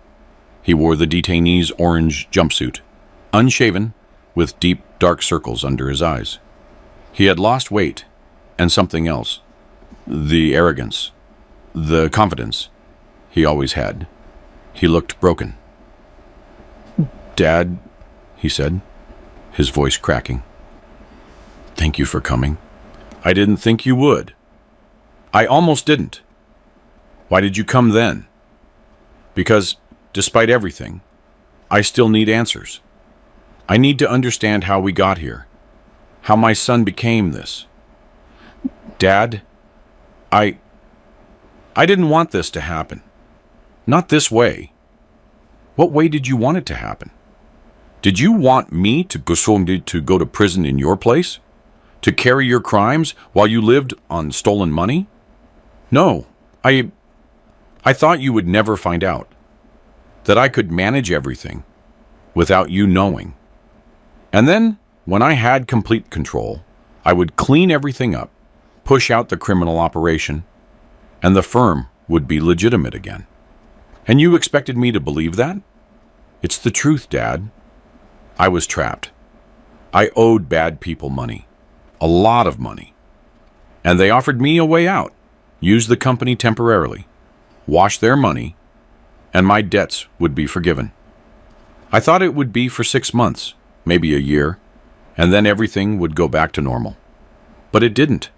He wore the detainee's orange jumpsuit, unshaven, with deep, dark circles under his eyes. He had lost weight and something else. The arrogance, the confidence he always had. He looked broken. Dad, he said, his voice cracking. Thank you for coming. I didn't think you would. I almost didn't. Why did you come then? Because, despite everything, I still need answers. I need to understand how we got here, how my son became this. Dad, I didn't want this to happen. Not this way. What way did you want it to happen? Did you want me to go to prison in your place? To carry your crimes while you lived on stolen money? No, I thought you would never find out. That I could manage everything without you knowing. And then, when I had complete control, I would clean everything up, push out the criminal operation, and the firm would be legitimate again. And you expected me to believe that? It's the truth, Dad. I was trapped. I owed bad people money. A lot of money. And they offered me a way out. Use the company temporarily. Wash their money. And my debts would be forgiven. I thought it would be for 6 months, maybe a year, and then everything would go back to normal. But it didn't.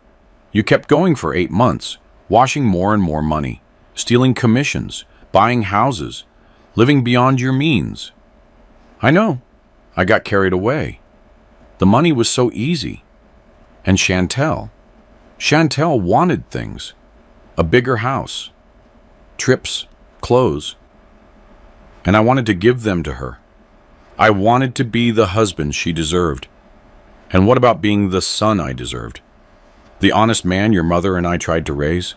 You kept going for 8 months, washing more and more money, stealing commissions, buying houses, living beyond your means. I know. I got carried away. The money was so easy. And Chantel wanted things. A bigger house, trips, clothes. And I wanted to give them to her. I wanted to be the husband she deserved. And what about being the son I deserved? The honest man your mother and I tried to raise?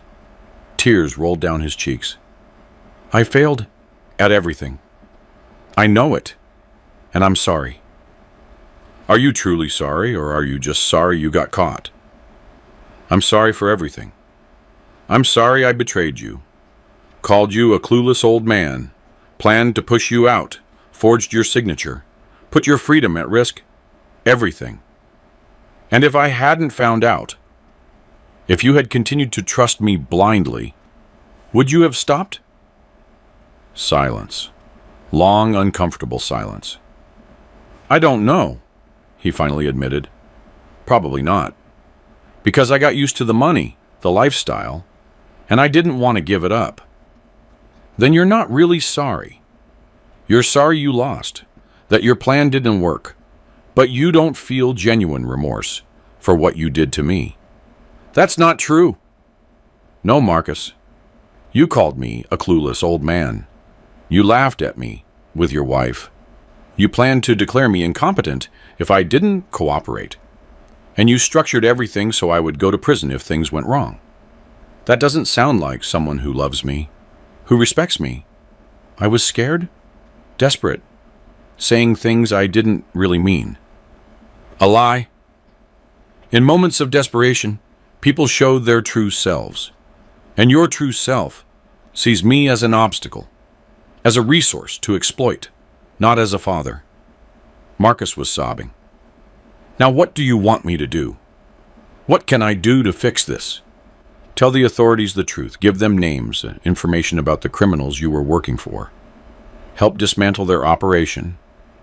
Tears rolled down his cheeks. I failed at everything. I know it. And I'm sorry. Are you truly sorry, or are you just sorry you got caught? I'm sorry for everything. I'm sorry I betrayed you, called you a clueless old man, planned to push you out, forged your signature, put your freedom at risk, everything. And if I hadn't found out, if you had continued to trust me blindly, would you have stopped? Silence. Long, uncomfortable silence. I don't know, he finally admitted. Probably not. Because I got used to the money, the lifestyle, and I didn't want to give it up. Then you're not really sorry. You're sorry you lost, that your plan didn't work, but you don't feel genuine remorse for what you did to me. That's not true. No, Marcus. You called me a clueless old man. You laughed at me with your wife. You planned to declare me incompetent if I didn't cooperate. And you structured everything so I would go to prison if things went wrong. That doesn't sound like someone who loves me, who respects me. I was scared, desperate, saying things I didn't really mean. A lie. In moments of desperation, people show their true selves. And your true self sees me as an obstacle, as a resource to exploit, not as a father. Marcus was sobbing. Now what do you want me to do? What can I do to fix this? Tell the authorities the truth. Give them names, information about the criminals you were working for. Help dismantle their operation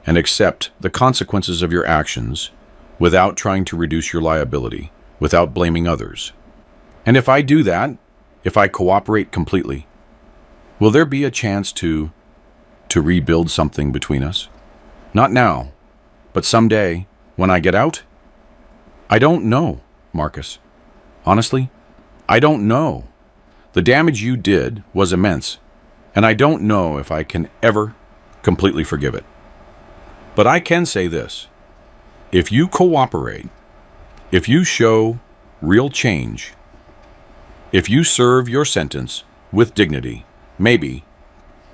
and accept the consequences of your actions without trying to reduce your liability, without blaming others. And if I do that, if I cooperate completely, will there be a chance to rebuild something between us? Not now, but someday, when I get out? I don't know, Marcus. Honestly, I don't know. The damage you did was immense, and I don't know if I can ever completely forgive it. But I can say this. If you cooperate, if you show real change, if you serve your sentence with dignity, maybe,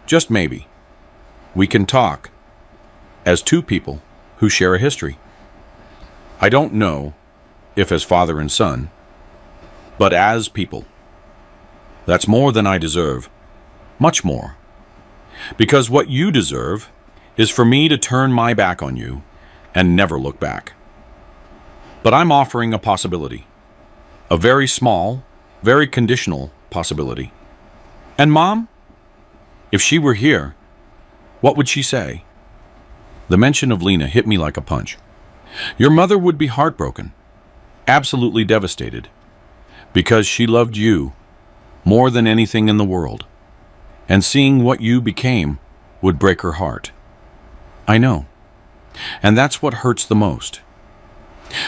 just maybe, we can talk as two people who share a history. I don't know if as father and son, but as people. That's more than I deserve, much more. Because what you deserve is for me to turn my back on you and never look back. But I'm offering a possibility, a very small, very conditional possibility. And Mom, if she were here, what would she say? The mention of Lena hit me like a punch. Your mother would be heartbroken, absolutely devastated, because she loved you more than anything in the world, and seeing what you became would break her heart. I know, and that's what hurts the most.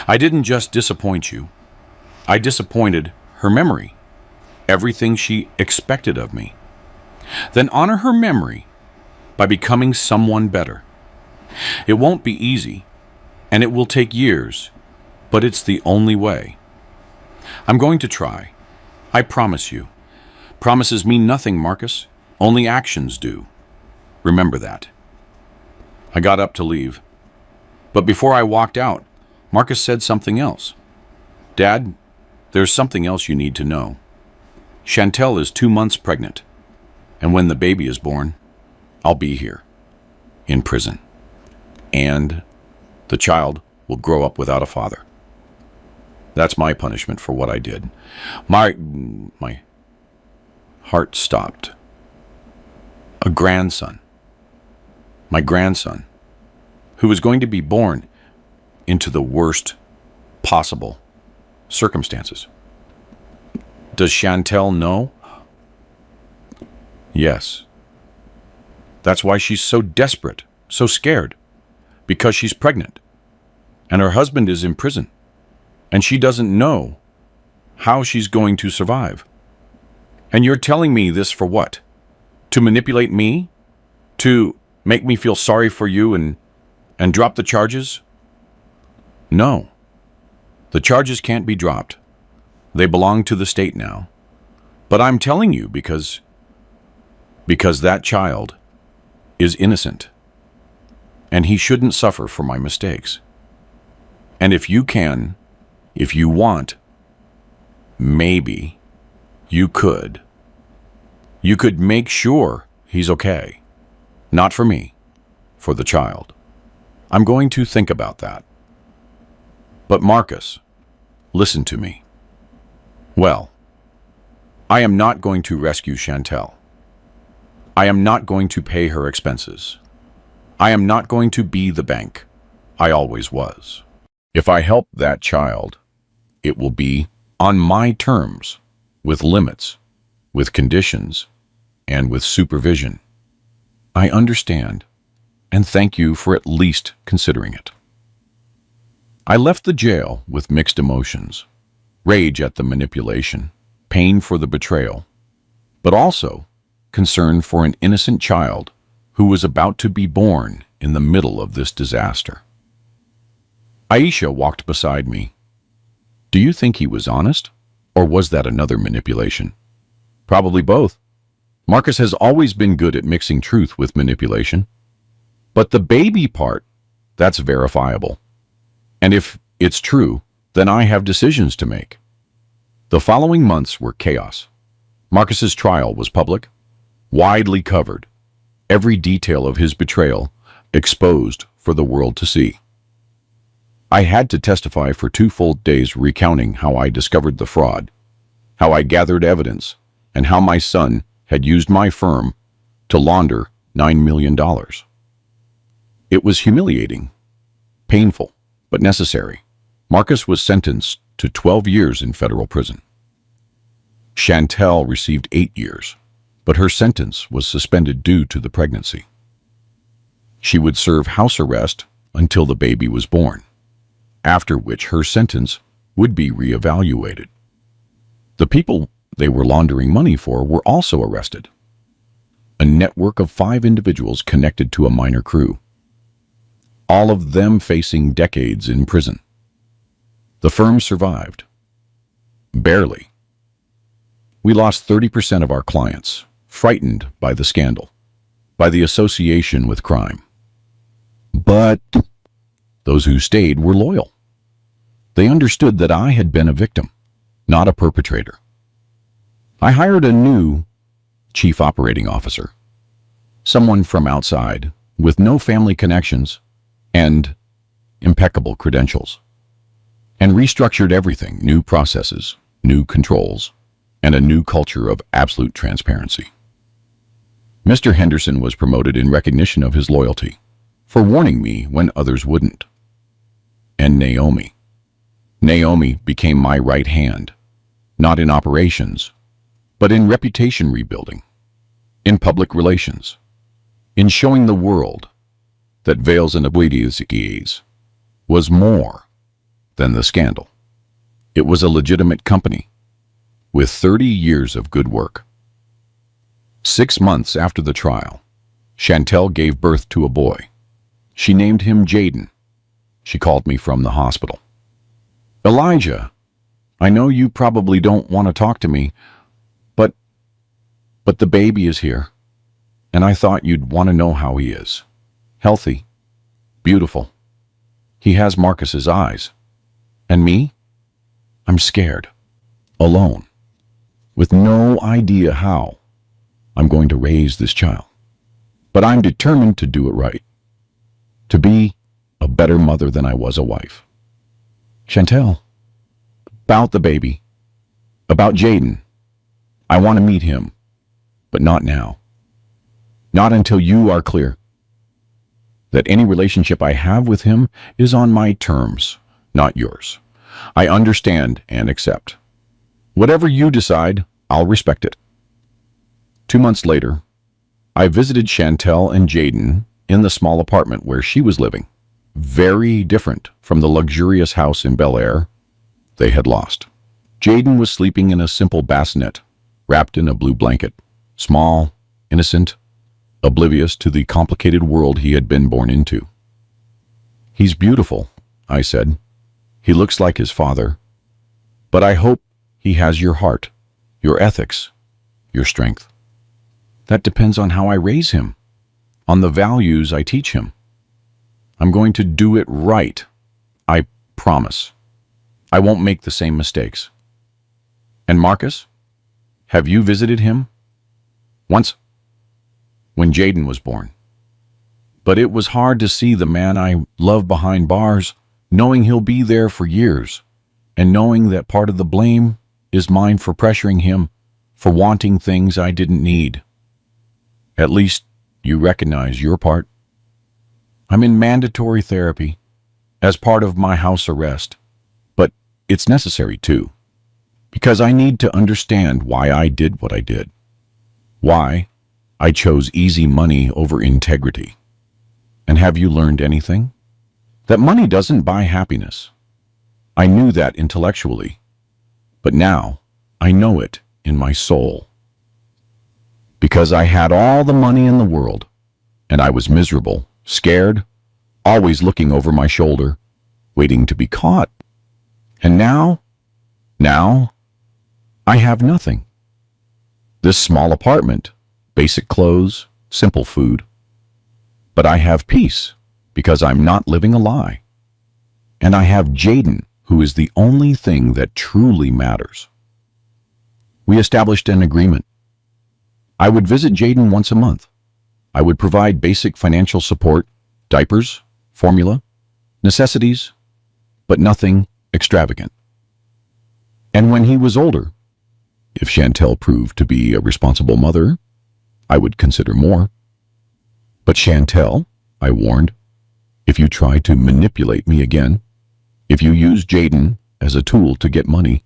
I didn't just disappoint you. I disappointed her memory, everything she expected of me. Then honor her memory by becoming someone better. It won't be easy, and it will take years, but it's the only way. I'm going to try. I promise you. Promises mean nothing, Marcus. Only actions do. Remember that. I got up to leave. But before I walked out, Marcus said something else. Dad, there's something else you need to know. Chantel is 2 months pregnant. And when the baby is born, I'll be here, in prison. And the child will grow up without a father. That's my punishment for what I did. My heart stopped. A grandson. My grandson, who was going to be born into the worst possible circumstances. Does Chantel know? Yes. That's why she's so desperate, so scared. Because she's pregnant. And her husband is in prison. And she doesn't know how she's going to survive. And you're telling me this for what? To manipulate me? To make me feel sorry for you and drop the charges? No. The charges can't be dropped. They belong to the state now. But I'm telling you because that child is innocent. And he shouldn't suffer for my mistakes. And if you want, maybe you could make sure he's okay. Not for me, for the child. I'm going to think about that. But Marcus, listen to me. Well, I am not going to rescue Chantel. I am not going to pay her expenses. I am not going to be the bank. I always was. If I help that child, it will be on my terms, with limits, with conditions, and with supervision. I understand, and thank you for at least considering it. I left the jail with mixed emotions, rage at the manipulation, pain for the betrayal, but also concern for an innocent child who was about to be born in the middle of this disaster. Aisha walked beside me. Do you think he was honest, or was that another manipulation? Probably both. Marcus has always been good at mixing truth with manipulation. But the baby part, that's verifiable. And if it's true, then I have decisions to make. The following months were chaos. Marcus's trial was public, widely covered, every detail of his betrayal exposed for the world to see. I had to testify for 2 full days recounting how I discovered the fraud, how I gathered evidence, and how my son had used my firm to launder $9 million. It was humiliating, painful, but necessary. Marcus was sentenced to 12 years in federal prison. Chantel received 8 years, but her sentence was suspended due to the pregnancy. She would serve house arrest until the baby was born, after which her sentence would be reevaluated. The people they were laundering money for were also arrested. A network of 5 individuals connected to a minor crew, all of them facing decades in prison. The firm survived. Barely. We lost 30% of our clients, frightened by the scandal, by the association with crime. But those who stayed were loyal. They understood that I had been a victim, not a perpetrator. I hired a new chief operating officer, someone from outside with no family connections and impeccable credentials, and restructured everything, new processes, new controls, and a new culture of absolute transparency. Mr. Henderson was promoted in recognition of his loyalty, for warning me when others wouldn't. And Naomi became my right hand, not in operations, but in reputation rebuilding, in public relations, in showing the world that Veils and Oblivious was more than the scandal. It was a legitimate company with 30 years of good work. 6 months after the trial, Chantel gave birth to a boy. She named him Jaden. She called me from the hospital. Elijah, I know you probably don't want to talk to me, but the baby is here, and I thought you'd want to know how he is. Healthy, beautiful. He has Marcus's eyes. And me? I'm scared, alone, with no idea how. I'm going to raise this child. But I'm determined to do it right. To be a better mother than I was a wife. Chantel, about the baby, about Jaden. I want to meet him, but not now. Not until you are clear that any relationship I have with him is on my terms, not yours. I understand and accept. Whatever you decide, I'll respect it. 2 months later, I visited Chantel and Jaden in the small apartment where she was living. Very different from the luxurious house in Bel Air they had lost. Jaden was sleeping in a simple bassinet, wrapped in a blue blanket, small, innocent, oblivious to the complicated world he had been born into. He's beautiful, I said. He looks like his father. But I hope he has your heart, your ethics, your strength. That depends on how I raise him, on the values I teach him. I'm going to do it right. I promise. I won't make the same mistakes. And Marcus? Have you visited him? Once, when Jaden was born. But it was hard to see the man I love behind bars, knowing he'll be there for years, and knowing that part of the blame is mine for pressuring him, for wanting things I didn't need. At least you recognize your part. I'm in mandatory therapy as part of my house arrest, but it's necessary too, because I need to understand why I did what I did, why I chose easy money over integrity. And have you learned anything? That money doesn't buy happiness. I knew that intellectually, but now I know it in my soul. Because I had all the money in the world, and I was miserable, scared, always looking over my shoulder, waiting to be caught. And now I have nothing. This small apartment, basic clothes, simple food. But I have peace because I'm not living a lie. And I have Jaden, who is the only thing that truly matters. We established an agreement. I would visit Jaden once a month. I would provide basic financial support, diapers, formula, necessities, but nothing extravagant. And when he was older, if Chantel proved to be a responsible mother, I would consider more. But Chantel, I warned, if you try to manipulate me again, if you use Jaden as a tool to get money,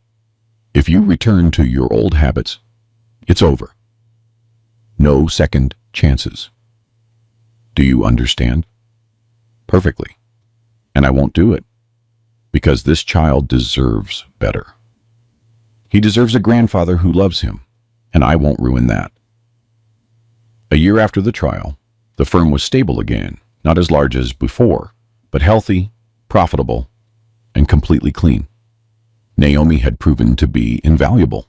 if you return to your old habits, it's over. No second chances. Do you understand? Perfectly. And I won't do it, because this child deserves better. He deserves a grandfather who loves him, and I won't ruin that. A year after the trial, the firm was stable again, not as large as before, but healthy, profitable, and completely clean. Naomi had proven to be invaluable,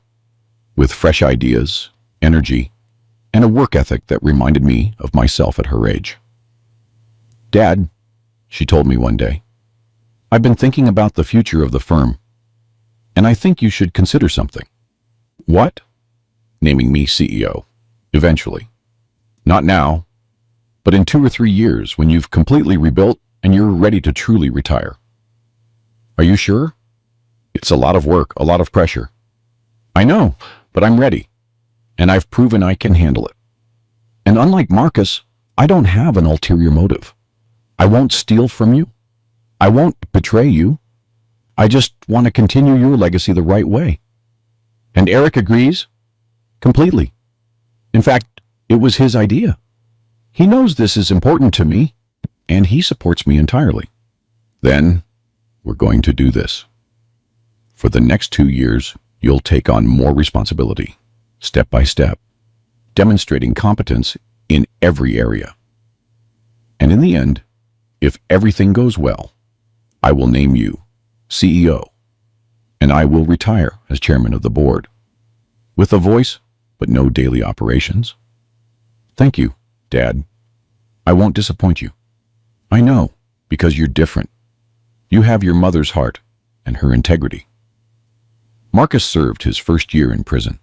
with fresh ideas, energy, and a work ethic that reminded me of myself at her age. "Dad," she told me one day, "I've been thinking about the future of the firm, and I think you should consider something." "What?" "Naming me CEO, eventually. Not now, but in 2 or 3 years when you've completely rebuilt and you're ready to truly retire." "Are you sure?" "It's a lot of work, a lot of pressure." "I know, but I'm ready, and I've proven I can handle it. And unlike Marcus, I don't have an ulterior motive. I won't steal from you. I won't betray you. I just want to continue your legacy the right way." And Eric agrees completely. In fact, it was his idea. He knows this is important to me, and he supports me entirely. "Then we're going to do this. For the next 2 years, you'll take on more responsibility, step by step, demonstrating competence in every area. And in the end, if everything goes well, I will name you CEO, and I will retire as chairman of the board, with a voice but no daily operations. Thank you, Dad. I won't disappoint you. I know, because you're different. You have your mother's heart and her integrity." Marcus served his first year in prison.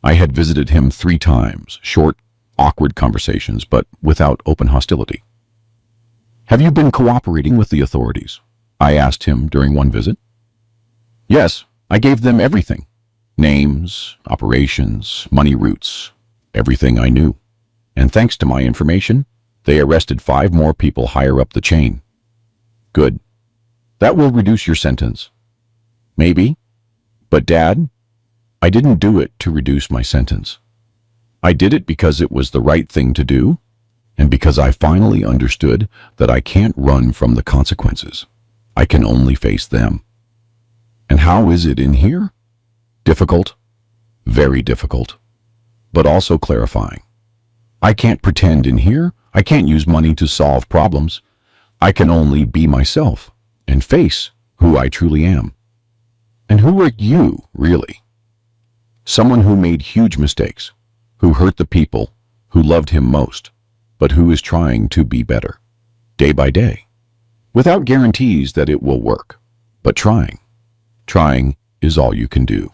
I had visited him 3 times, short, awkward conversations, but without open hostility. "Have you been cooperating with the authorities?" I asked him during one visit. "Yes, I gave them everything. Names, operations, money routes, everything I knew. And thanks to my information, they arrested 5 more people higher up the chain." "Good. That will reduce your sentence." "Maybe. But Dad, I didn't do it to reduce my sentence. I did it because it was the right thing to do, and because I finally understood that I can't run from the consequences. I can only face them." "And how is it in here?" "Difficult. Very difficult. But also clarifying. I can't pretend in here. I can't use money to solve problems. I can only be myself and face who I truly am." "And who are you, really?" "Someone who made huge mistakes, who hurt the people who loved him most, but who is trying to be better, day by day, without guarantees that it will work, but trying. Trying is all you can do."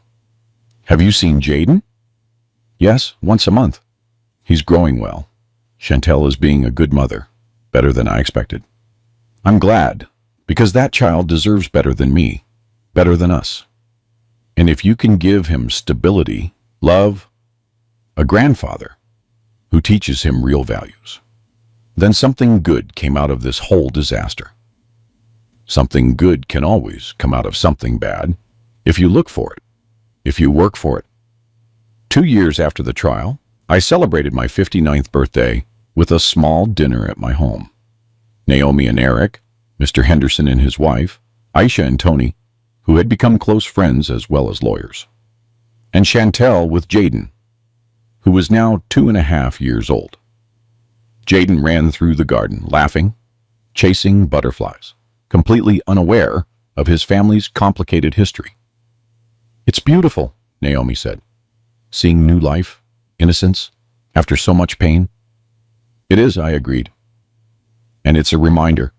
"Have you seen Jaden?" "Yes, once a month. He's growing well. Chantel is being a good mother, better than I expected." "I'm glad, because that child deserves better than me, better than us. And if you can give him stability, love, a grandfather who teaches him real values, then something good came out of this whole disaster." Something good can always come out of something bad, if you look for it, if you work for it. 2 years after the trial, I celebrated my 59th birthday with a small dinner at my home. Naomi and Eric, Mr. Henderson and his wife, Aisha and Tony, who had become close friends as well as lawyers, and Chantel with Jaden, who was now 2.5 years old. Jaden ran through the garden, laughing, chasing butterflies, completely unaware of his family's complicated history. "It's beautiful," Naomi said, "seeing new life, innocence, after so much pain." "It is," I agreed. "And it's a reminder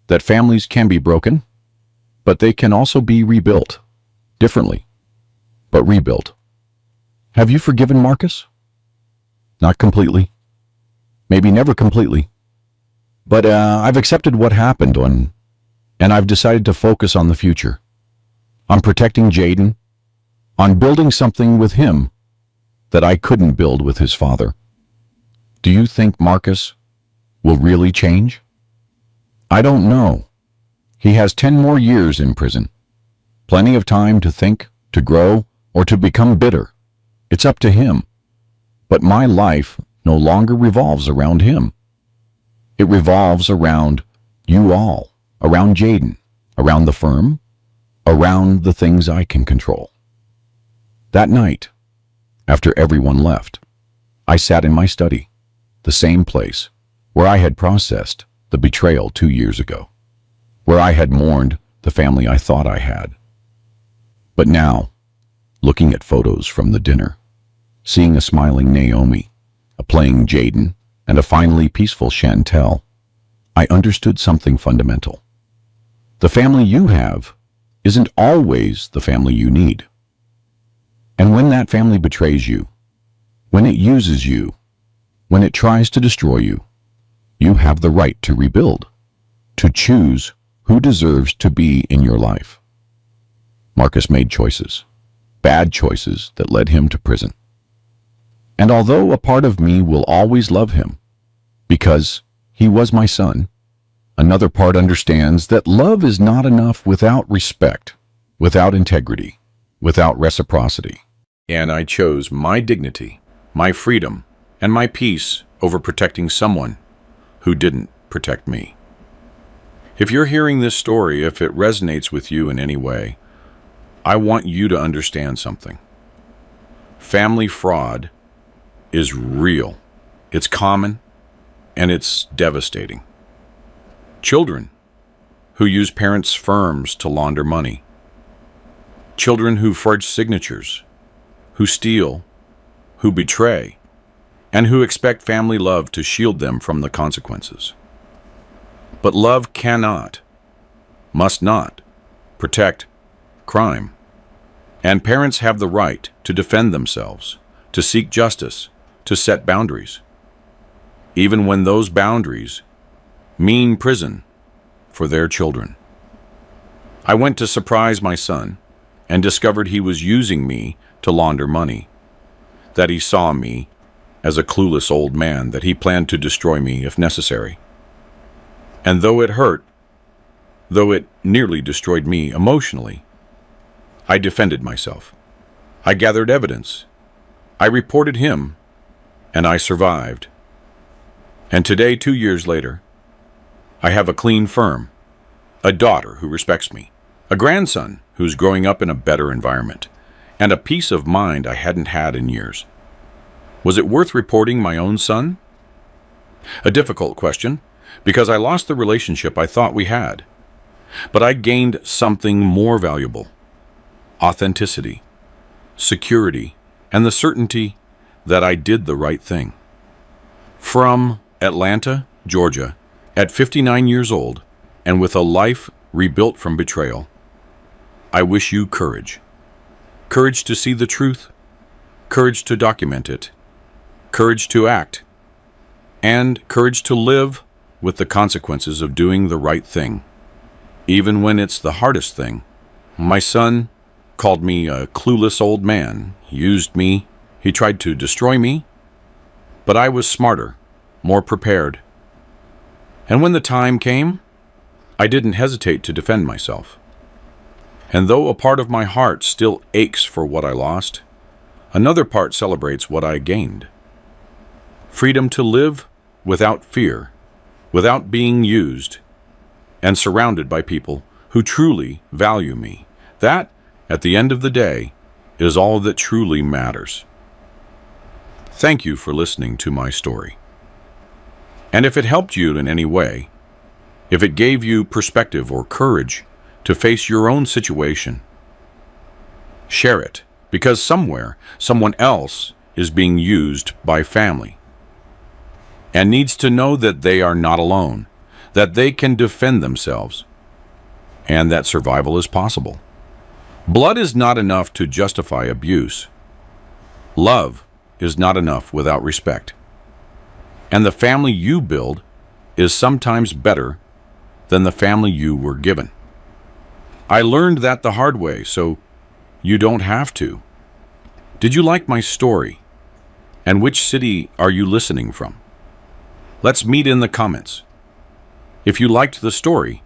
that families can be broken, but they can also be rebuilt, differently, but rebuilt." "Have you forgiven Marcus?" "Not completely. Maybe never completely. But I've accepted what happened and I've decided to focus on the future, on protecting Jaden, on building something with him that I couldn't build with his father." "Do you think Marcus will really change?" "I don't know. He has 10 more years in prison. Plenty of time to think, to grow, or to become bitter. It's up to him. But my life no longer revolves around him. It revolves around you all, around Jaden, around the firm, around the things I can control." That night, after everyone left, I sat in my study, the same place where I had processed the betrayal 2 years ago, where I had mourned the family I thought I had. But now, looking at photos from the dinner, seeing a smiling Naomi, a playing Jaden, and a finally peaceful Chantel, I understood something fundamental. The family you have isn't always the family you need. And when that family betrays you, when it uses you, when it tries to destroy you, you have the right to rebuild, to choose who deserves to be in your life. Marcus made choices, bad choices that led him to prison. And although a part of me will always love him, because he was my son, another part understands that love is not enough without respect, without integrity, without reciprocity. And I chose my dignity, my freedom, and my peace over protecting someone who didn't protect me. If you're hearing this story, if it resonates with you in any way, I want you to understand something. Family fraud is real. It's common, and it's devastating. Children who use parents' firms to launder money. Children who forge signatures, who steal, who betray, and who expect family love to shield them from the consequences. But love cannot, must not, protect crime. And parents have the right to defend themselves to seek justice, to set boundaries, even when those boundaries mean prison for their children. I went to surprise my son and discovered he was using me to launder money, that he saw me as a clueless old man, that he planned to destroy me if necessary. And though it hurt, though it nearly destroyed me emotionally, I defended myself. I gathered evidence. I reported him, and I survived. And today, 2 years later, I have a clean firm, a daughter who respects me, a grandson who's growing up in a better environment, and a peace of mind I hadn't had in years. Was it worth reporting my own son? A difficult question, because I lost the relationship I thought we had. But I gained something more valuable: authenticity, security, and the certainty that I did the right thing. From Atlanta, Georgia, at 59 years old, and with a life rebuilt from betrayal, I wish you courage. Courage to see the truth, courage to document it, courage to act, and courage to live with the consequences of doing the right thing, even when it's the hardest thing. My son called me a clueless old man. He used me. He tried to destroy me. But I was smarter, more prepared. And when the time came, I didn't hesitate to defend myself. And though a part of my heart still aches for what I lost, another part celebrates what I gained. Freedom to live without fear, without being used, and surrounded by people who truly value me. That, at the end of the day, is all that truly matters. Thank you for listening to my story. And if it helped you in any way, if it gave you perspective or courage to face your own situation, share it, because somewhere, someone else is being used by family and needs to know that they are not alone, that they can defend themselves, and that survival is possible. Blood is not enough to justify abuse. Love is not enough without respect. And the family you build is sometimes better than the family you were given. I learned that the hard way, so you don't have to. Did you like my story? And which city are you listening from? Let's meet in the comments. If you liked the story,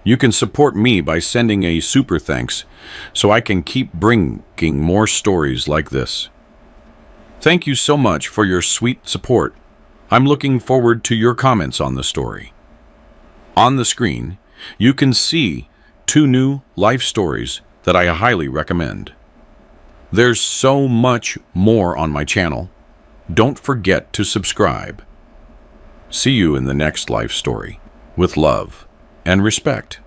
you can support me by sending a super thanks so I can keep bringing more stories like this. Thank you so much for your sweet support. I'm looking forward to your comments on the story. On the screen, you can see 2 new life stories that I highly recommend. There's so much more on my channel. Don't forget to subscribe. See you in the next life story, with love and respect.